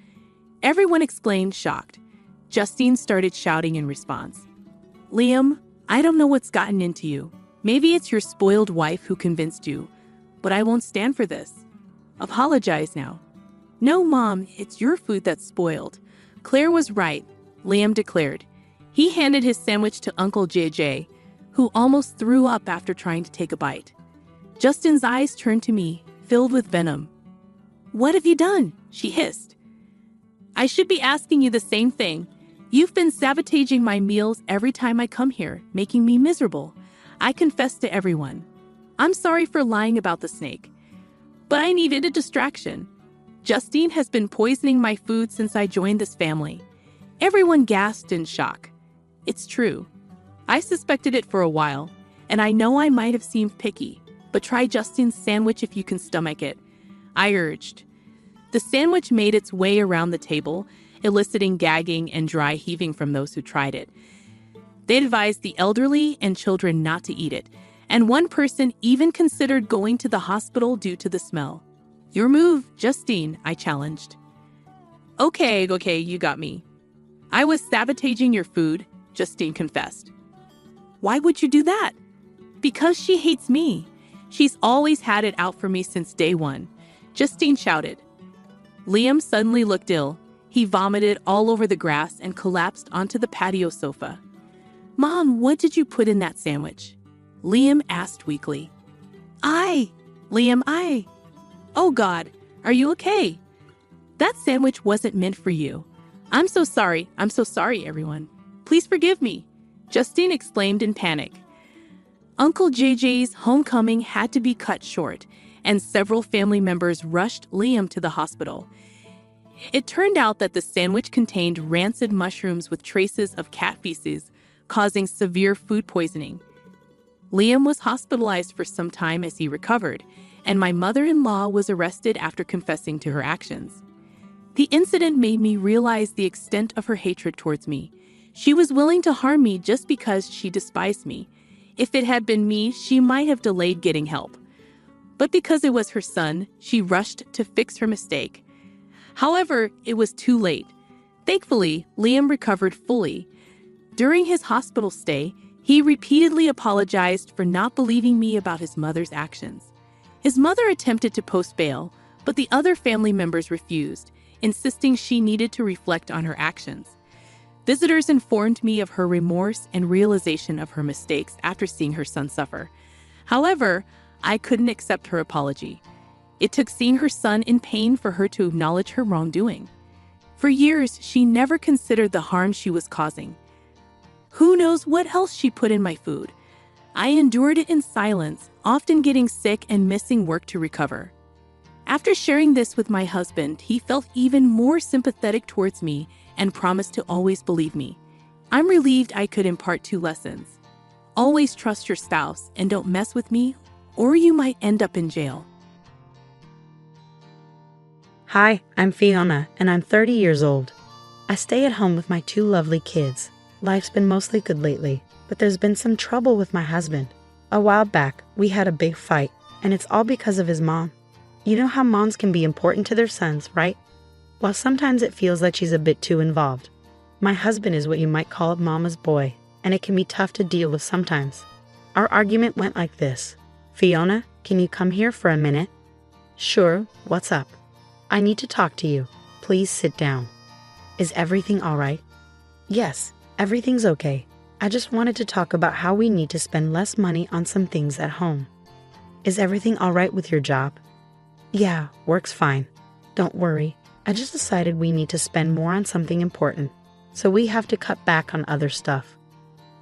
Everyone exclaimed, shocked. Justine started shouting in response. "Liam, I don't know what's gotten into you. Maybe it's your spoiled wife who convinced you, but I won't stand for this. Apologize now." "No, Mom, it's your food that's spoiled. Claire was right," Liam declared. He handed his sandwich to Uncle JJ, who almost threw up after trying to take a bite. Justine's eyes turned to me, filled with venom. "What have you done?" she hissed. "I should be asking you the same thing. You've been sabotaging my meals every time I come here, making me miserable." I confessed to everyone. "I'm sorry for lying about the snake, but I needed a distraction. Justine has been poisoning my food since I joined this family." Everyone gasped in shock. It's true. I suspected it for a while, and I know I might have seemed picky, but try Justine's sandwich if you can stomach it, I urged. The sandwich made its way around the table, eliciting gagging and dry heaving from those who tried it. They advised the elderly and children not to eat it, and one person even considered going to the hospital due to the smell. "Your move, Justine," I challenged. Okay, you got me. I was sabotaging your food," Justine confessed. "Why would you do that?" "Because she hates me. She's always had it out for me since day one," Justine shouted. Liam suddenly looked ill. He vomited all over the grass and collapsed onto the patio sofa. "Mom, what did you put in that sandwich?" Liam asked weakly. Liam, Oh God, are you okay? That sandwich wasn't meant for you. I'm so sorry, everyone. Please forgive me," Justine exclaimed in panic. Uncle JJ's homecoming had to be cut short, and several family members rushed Liam to the hospital. It turned out that the sandwich contained rancid mushrooms with traces of cat feces, causing severe food poisoning. Liam was hospitalized for some time as he recovered, and my mother-in-law was arrested after confessing to her actions. The incident made me realize the extent of her hatred towards me. She was willing to harm me just because she despised me. If it had been me, she might have delayed getting help. But because it was her son, she rushed to fix her mistake. However, it was too late. Thankfully, Liam recovered fully. During his hospital stay, he repeatedly apologized for not believing me about his mother's actions. His mother attempted to post bail, but the other family members refused, insisting she needed to reflect on her actions. Visitors informed me of her remorse and realization of her mistakes after seeing her son suffer. However, I couldn't accept her apology. It took seeing her son in pain for her to acknowledge her wrongdoing. For years, she never considered the harm she was causing. Who knows what else she put in my food? I endured it in silence, often getting sick and missing work to recover. After sharing this with my husband, he felt even more sympathetic towards me and promised to always believe me. I'm relieved I could impart 2 lessons. Always trust your spouse and don't mess with me, or you might end up in jail. Hi, I'm Fiona, and I'm 30 years old. I stay at home with my 2 lovely kids. Life's been mostly good lately, but there's been some trouble with my husband. A while back, we had a big fight, and it's all because of his mom. You know how moms can be important to their sons, right? Well, sometimes it feels like she's a bit too involved. My husband is what you might call a mama's boy, and it can be tough to deal with sometimes. Our argument went like this. Fiona, can you come here for a minute? Sure, what's up? I need to talk to you. Please sit down. Is everything all right? Yes, everything's okay. I just wanted to talk about how we need to spend less money on some things at home. Is everything all right with your job? Yeah, work's fine. Don't worry. I just decided we need to spend more on something important, so we have to cut back on other stuff.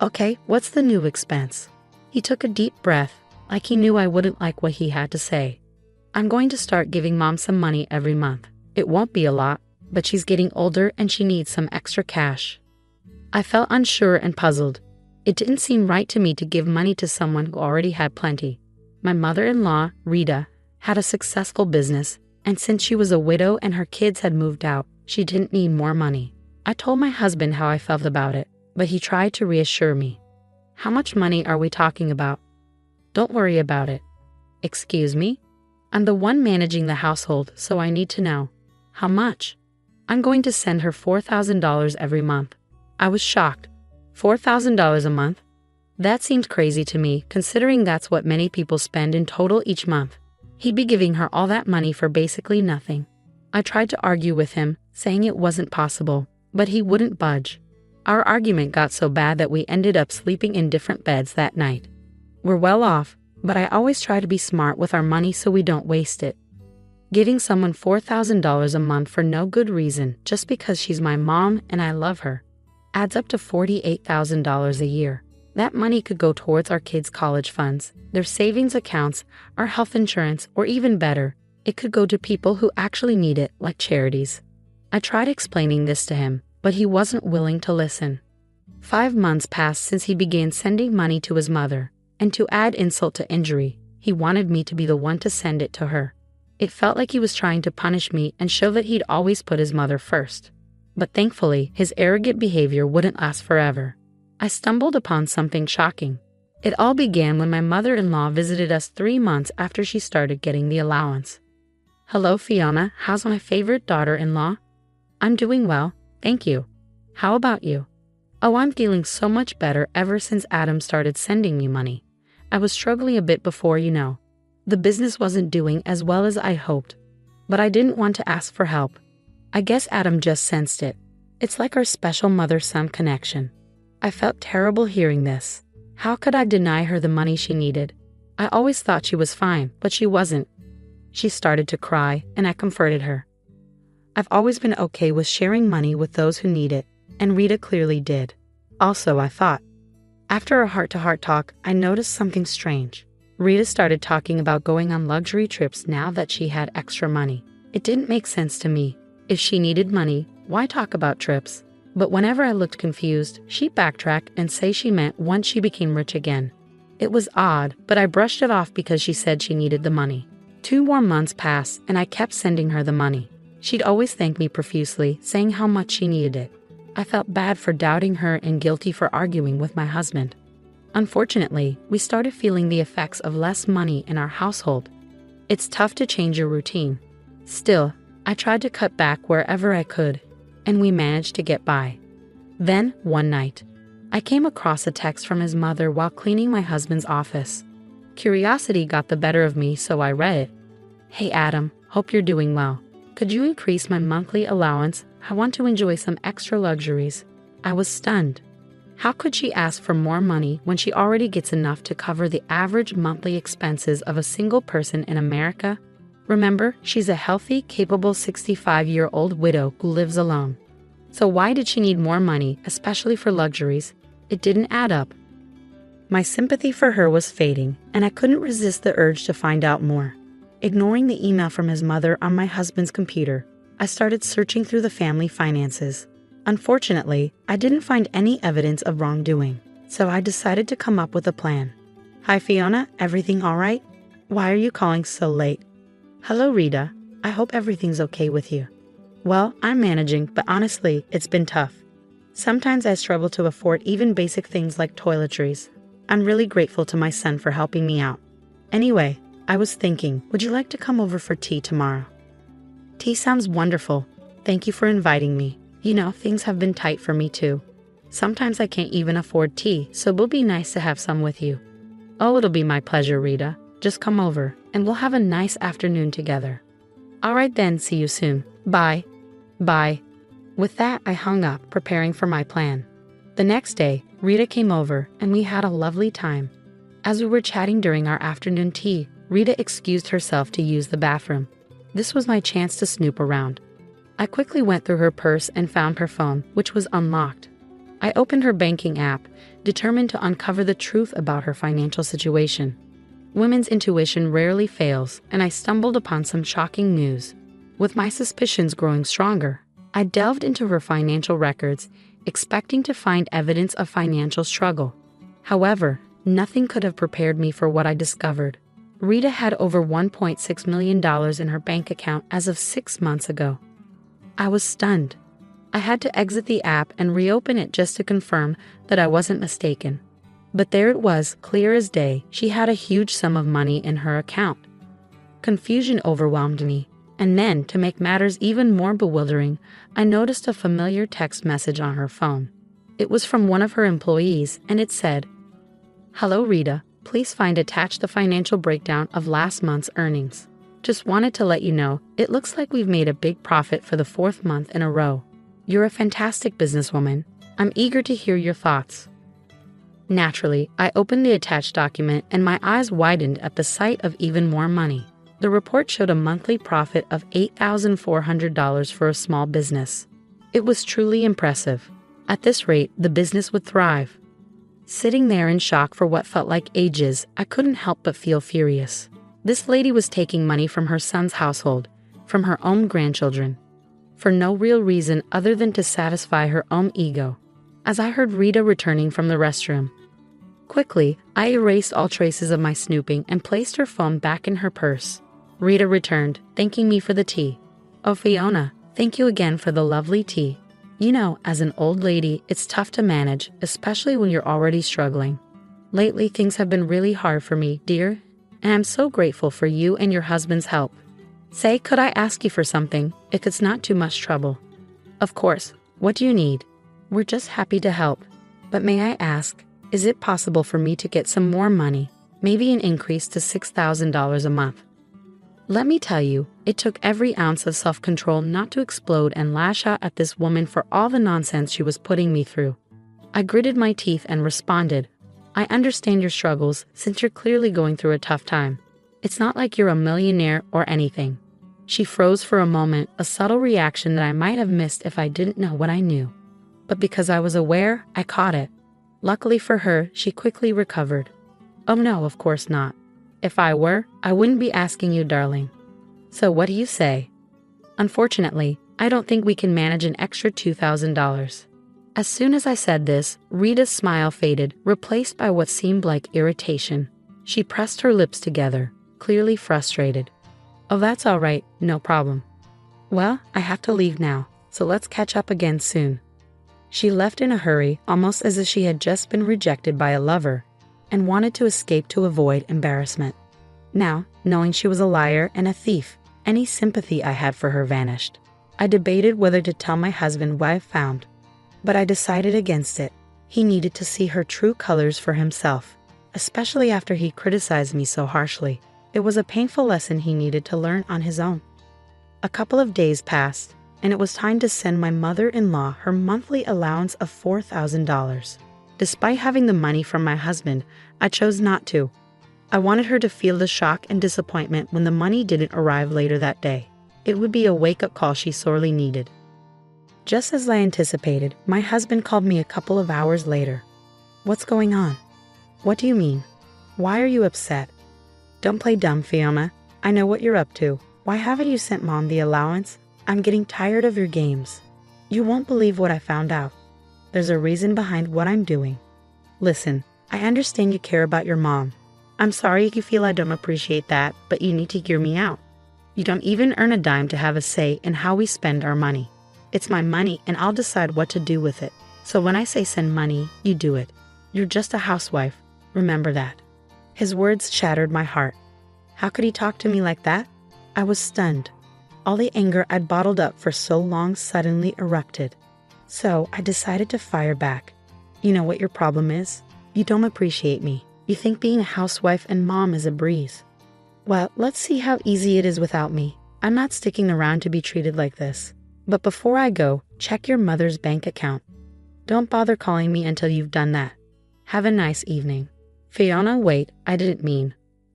Okay, what's the new expense? He took a deep breath, like he knew I wouldn't like what he had to say. I'm going to start giving Mom some money every month. It won't be a lot, but she's getting older and she needs some extra cash. I felt unsure and puzzled. It didn't seem right to me to give money to someone who already had plenty. My mother-in-law, Rita, had a successful business, and since she was a widow and her kids had moved out, she didn't need more money. I told my husband how I felt about it, but he tried to reassure me. How much money are we talking about? Don't worry about it. Excuse me? I'm the one managing the household, so I need to know. How much? I'm going to send her $4,000 every month. I was shocked. $4,000 a month? That seemed crazy to me, considering that's what many people spend in total each month. He'd be giving her all that money for basically nothing. I tried to argue with him, saying it wasn't possible, but he wouldn't budge. Our argument got so bad that we ended up sleeping in different beds that night. We're well off, but I always try to be smart with our money so we don't waste it. Giving someone $4,000 a month for no good reason, just because she's my mom and I love her, adds up to $48,000 a year. That money could go towards our kids' college funds, their savings accounts, our health insurance, or even better, it could go to people who actually need it, like charities. I tried explaining this to him, but he wasn't willing to listen. 5 months passed since he began sending money to his mother, and to add insult to injury, he wanted me to be the one to send it to her. It felt like he was trying to punish me and show that he'd always put his mother first. But thankfully, his arrogant behavior wouldn't last forever. I stumbled upon something shocking. It all began when my mother-in-law visited us 3 months after she started getting the allowance. Hello, Fiona. How's my favorite daughter-in-law? I'm doing well, thank you. How about you? Oh, I'm feeling so much better ever since Adam started sending me money. I was struggling a bit before, you know. The business wasn't doing as well as I hoped, but I didn't want to ask for help. I guess Adam just sensed it. It's like our special mother-son connection. I felt terrible hearing this. How could I deny her the money she needed? I always thought she was fine, but she wasn't. She started to cry, and I comforted her. I've always been okay with sharing money with those who need it, and Rita clearly did. Also, I thought, After a heart-to-heart talk, I noticed something strange. Rita started talking about going on luxury trips now that she had extra money. It didn't make sense to me. If she needed money, why talk about trips? But whenever I looked confused, she'd backtrack and say she meant once she became rich again. It was odd, but I brushed it off because she said she needed the money. 2 more months passed, and I kept sending her the money. She'd always thank me profusely, saying how much she needed it. I felt bad for doubting her and guilty for arguing with my husband. Unfortunately, we started feeling the effects of less money in our household. It's tough to change your routine. Still, I tried to cut back wherever I could, and we managed to get by. Then, one night, I came across a text from his mother while cleaning my husband's office. Curiosity got the better of me, so I read it. "Hey Adam, hope you're doing well. Could you increase my monthly allowance? I want to enjoy some extra luxuries." I was stunned. How could she ask for more money when she already gets enough to cover the average monthly expenses of a single person in America? Remember, she's a healthy, capable 65-year-old widow who lives alone. So why did she need more money, especially for luxuries? It didn't add up. My sympathy for her was fading, and I couldn't resist the urge to find out more. Ignoring the email from his mother on my husband's computer, I started searching through the family finances. Unfortunately, I didn't find any evidence of wrongdoing, so I decided to come up with a plan. "Hi Fiona, everything all right? Why are you calling so late?" "Hello Rita, I hope everything's okay with you." "Well, I'm managing, but honestly, it's been tough. Sometimes I struggle to afford even basic things like toiletries. I'm really grateful to my son for helping me out. Anyway, I was thinking, would you like to come over for tea tomorrow?" "Tea sounds wonderful. Thank you for inviting me. You know, things have been tight for me too. Sometimes I can't even afford tea, so it'll be nice to have some with you." "Oh, it'll be my pleasure, Rita. Just come over, and we'll have a nice afternoon together." "All right then, see you soon. Bye." "Bye." With that, I hung up, preparing for my plan. The next day, Rita came over, and we had a lovely time. As we were chatting during our afternoon tea, Rita excused herself to use the bathroom. This was my chance to snoop around. I quickly went through her purse and found her phone, which was unlocked. I opened her banking app, determined to uncover the truth about her financial situation. Women's intuition rarely fails, and I stumbled upon some shocking news. With my suspicions growing stronger, I delved into her financial records, expecting to find evidence of financial struggle. However, nothing could have prepared me for what I discovered. Rita had over $1.6 million in her bank account as of 6 months ago. I was stunned. I had to exit the app and reopen it just to confirm that I wasn't mistaken. But there it was, clear as day. She had a huge sum of money in her account. Confusion overwhelmed me, and then, to make matters even more bewildering, I noticed a familiar text message on her phone. It was from one of her employees, and it said, "Hello Rita, please find attached the financial breakdown of last month's earnings. Just wanted to let you know, it looks like we've made a big profit for the 4th month in a row. You're a fantastic businesswoman. I'm eager to hear your thoughts." Naturally, I opened the attached document and my eyes widened at the sight of even more money. The report showed a monthly profit of $8,400 for a small business. It was truly impressive. At this rate, the business would thrive. Sitting there in shock for what felt like ages, I couldn't help but feel furious. This lady was taking money from her son's household, from her own grandchildren, for no real reason other than to satisfy her own ego. As I heard Rita returning from the restroom, quickly, I erased all traces of my snooping and placed her phone back in her purse. Rita returned, thanking me for the tea. "Oh Fiona, thank you again for the lovely tea. You know, as an old lady, it's tough to manage, especially when you're already struggling. Lately, things have been really hard for me, dear, and I'm so grateful for you and your husband's help. Say, could I ask you for something, if it's not too much trouble?" "Of course. What do you need?" "We're just happy to help. But may I ask, is it possible for me to get some more money, maybe an increase to $6,000 a month?" Let me tell you, it took every ounce of self-control not to explode and lash out at this woman for all the nonsense she was putting me through. I gritted my teeth and responded, "I understand your struggles since you're clearly going through a tough time. It's not like you're a millionaire or anything." She froze for a moment, a subtle reaction that I might have missed if I didn't know what I knew. But because I was aware, I caught it. Luckily for her, she quickly recovered. Oh no, of course not. If I were, I wouldn't be asking you, darling. So what do you say? Unfortunately, I don't think we can manage an extra $2,000. As soon as I said this, Rita's smile faded, replaced by what seemed like irritation. She pressed her lips together, clearly frustrated. Oh, that's all right, no problem. Well, I have to leave now, so let's catch up again soon. She left in a hurry, almost as if she had just been rejected by a lover, and wanted to escape to avoid embarrassment. Now, knowing she was a liar and a thief, any sympathy I had for her vanished. I debated whether to tell my husband what I found, but I decided against it. He needed to see her true colors for himself, especially after he criticized me so harshly. It was a painful lesson he needed to learn on his own. A couple of days passed, and it was time to send my mother-in-law her monthly allowance of $4,000. Despite having the money from my husband, I chose not to. I wanted her to feel the shock and disappointment when the money didn't arrive later that day. It would be a wake-up call she sorely needed. Just as I anticipated, my husband called me a couple of hours later. What's going on? What do you mean? Why are you upset? Don't play dumb, Fiona. I know what you're up to. Why haven't you sent Mom the allowance? I'm getting tired of your games. You won't believe what I found out. There's a reason behind what I'm doing. Listen, I understand you care about your mom. I'm sorry if you feel I don't appreciate that, but you need to hear me out. You don't even earn a dime to have a say in how we spend our money. It's my money and I'll decide what to do with it. So when I say send money, you do it. You're just a housewife. Remember that. His words shattered my heart. How could he talk to me like that? I was stunned. All the anger I'd bottled up for so long suddenly erupted. So I decided to fire back. You know what your problem is? You don't appreciate me. You think being a housewife and mom is a breeze. Well, let's see how easy it is without me. I'm not sticking around to be treated like this. But before I go, check your mother's bank account. Don't bother calling me until you've done that. Have a nice evening. Fiona, wait, I didn't mean.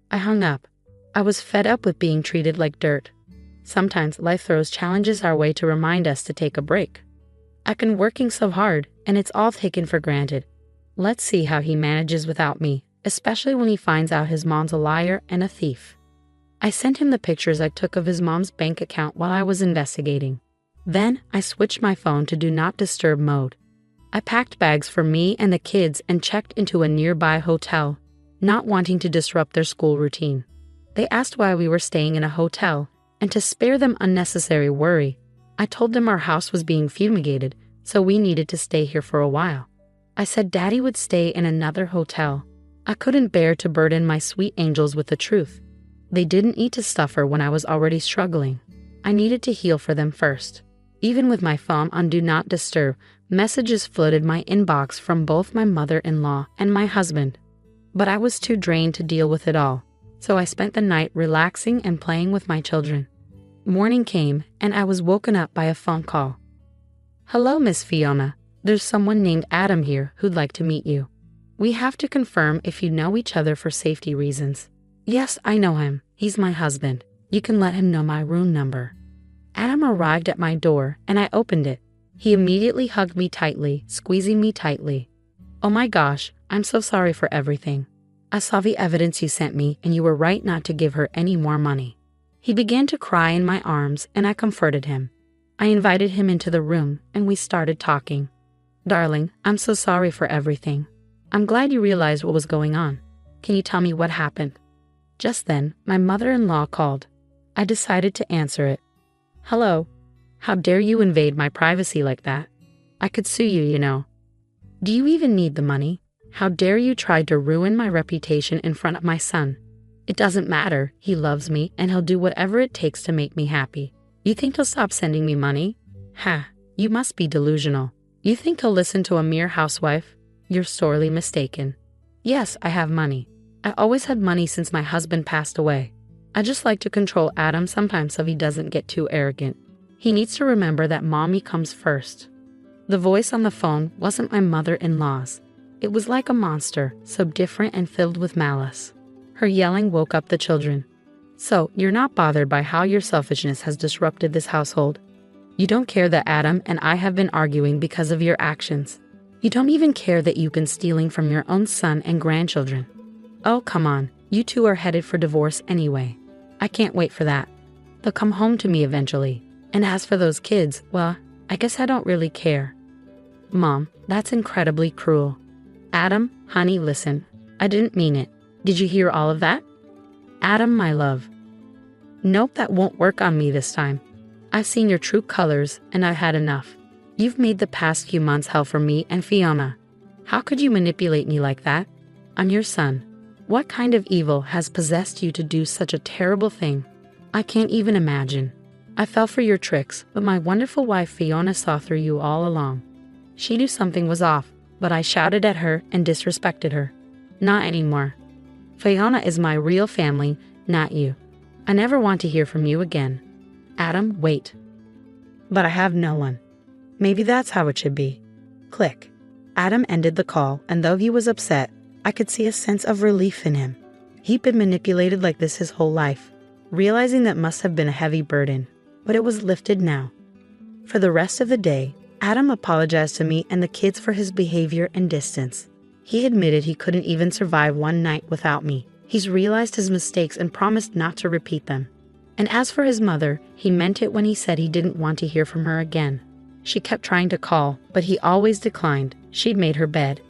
I hung up. I was fed up with being treated like dirt. Sometimes life throws challenges our way to remind us to take a break. I've been working so hard, and it's all taken for granted. Let's see how he manages without me, especially when he finds out his mom's a liar and a thief. I sent him the pictures I took of his mom's bank account while I was investigating. Then I switched my phone to Do Not Disturb mode. I packed bags for me and the kids and checked into a nearby hotel, not wanting to disrupt their school routine. They asked why we were staying in a hotel, and to spare them unnecessary worry, I told them our house was being fumigated, so we needed to stay here for a while. I said Daddy would stay in another hotel. I couldn't bear to burden my sweet angels with the truth. They didn't eat to suffer when I was already struggling. I needed to heal for them first. Even with my phone on Do Not Disturb, messages flooded my inbox from both my mother-in-law and my husband. But I was too drained to deal with it all, so I spent the night relaxing and playing with my children. Morning came, and I was woken up by a phone call. Hello, Miss Fiona. There's someone named Adam here who'd like to meet you. We have to confirm if you know each other for safety reasons. Yes, I know him. He's my husband. You can let him know my room number. Adam arrived at my door, and I opened it. He immediately hugged me tightly, squeezing me tightly. Oh my gosh, I'm so sorry for everything. I saw the evidence you sent me, and you were right not to give her any more money. He began to cry in my arms, and I comforted him. I invited him into the room, and we started talking. Darling, I'm so sorry for everything. I'm glad you realized what was going on. Can you tell me what happened? Just then, my mother-in-law called. I decided to answer it. Hello. How dare you invade my privacy like that? I could sue you, you know. Do you even need the money? How dare you try to ruin my reputation in front of my son? It doesn't matter. He loves me, and he'll do whatever it takes to make me happy. You think he'll stop sending me money? Ha, you must be delusional. You think he'll listen to a mere housewife? You're sorely mistaken. Yes, I have money. I always had money since my husband passed away. I just like to control Adam sometimes so he doesn't get too arrogant. He needs to remember that mommy comes first. The voice on the phone wasn't my mother-in-law's. It was like a monster, so different and filled with malice. Her yelling woke up the children. So, you're not bothered by how your selfishness has disrupted this household? You don't care that Adam and I have been arguing because of your actions? You don't even care that you've been stealing from your own son and grandchildren. Oh, come on, you two are headed for divorce anyway. I can't wait for that. They'll come home to me eventually. And as for those kids, well, I guess I don't really care. Mom, that's incredibly cruel. Adam, honey, listen. I didn't mean it. Did you hear all of that? Adam, my love. Nope, that won't work on me this time. I've seen your true colors, and I've had enough. You've made the past few months hell for me and Fiona. How could you manipulate me like that? I'm your son. What kind of evil has possessed you to do such a terrible thing? I can't even imagine. I fell for your tricks, but my wonderful wife Fiona saw through you all along. She knew something was off, but I shouted at her and disrespected her. Not anymore. Fiona is my real family, not you. I never want to hear from you again. Adam, wait. But I have no one. Maybe that's how it should be. Click. Adam ended the call, and though he was upset, I could see a sense of relief in him. He'd been manipulated like this his whole life. Realizing that must have been a heavy burden, but it was lifted now. For the rest of the day, Adam apologized to me and the kids for his behavior and distance. He admitted he couldn't even survive one night without me. He's realized his mistakes and promised not to repeat them. And as for his mother, he meant it when he said he didn't want to hear from her again. She kept trying to call, but he always declined. She'd made her bed,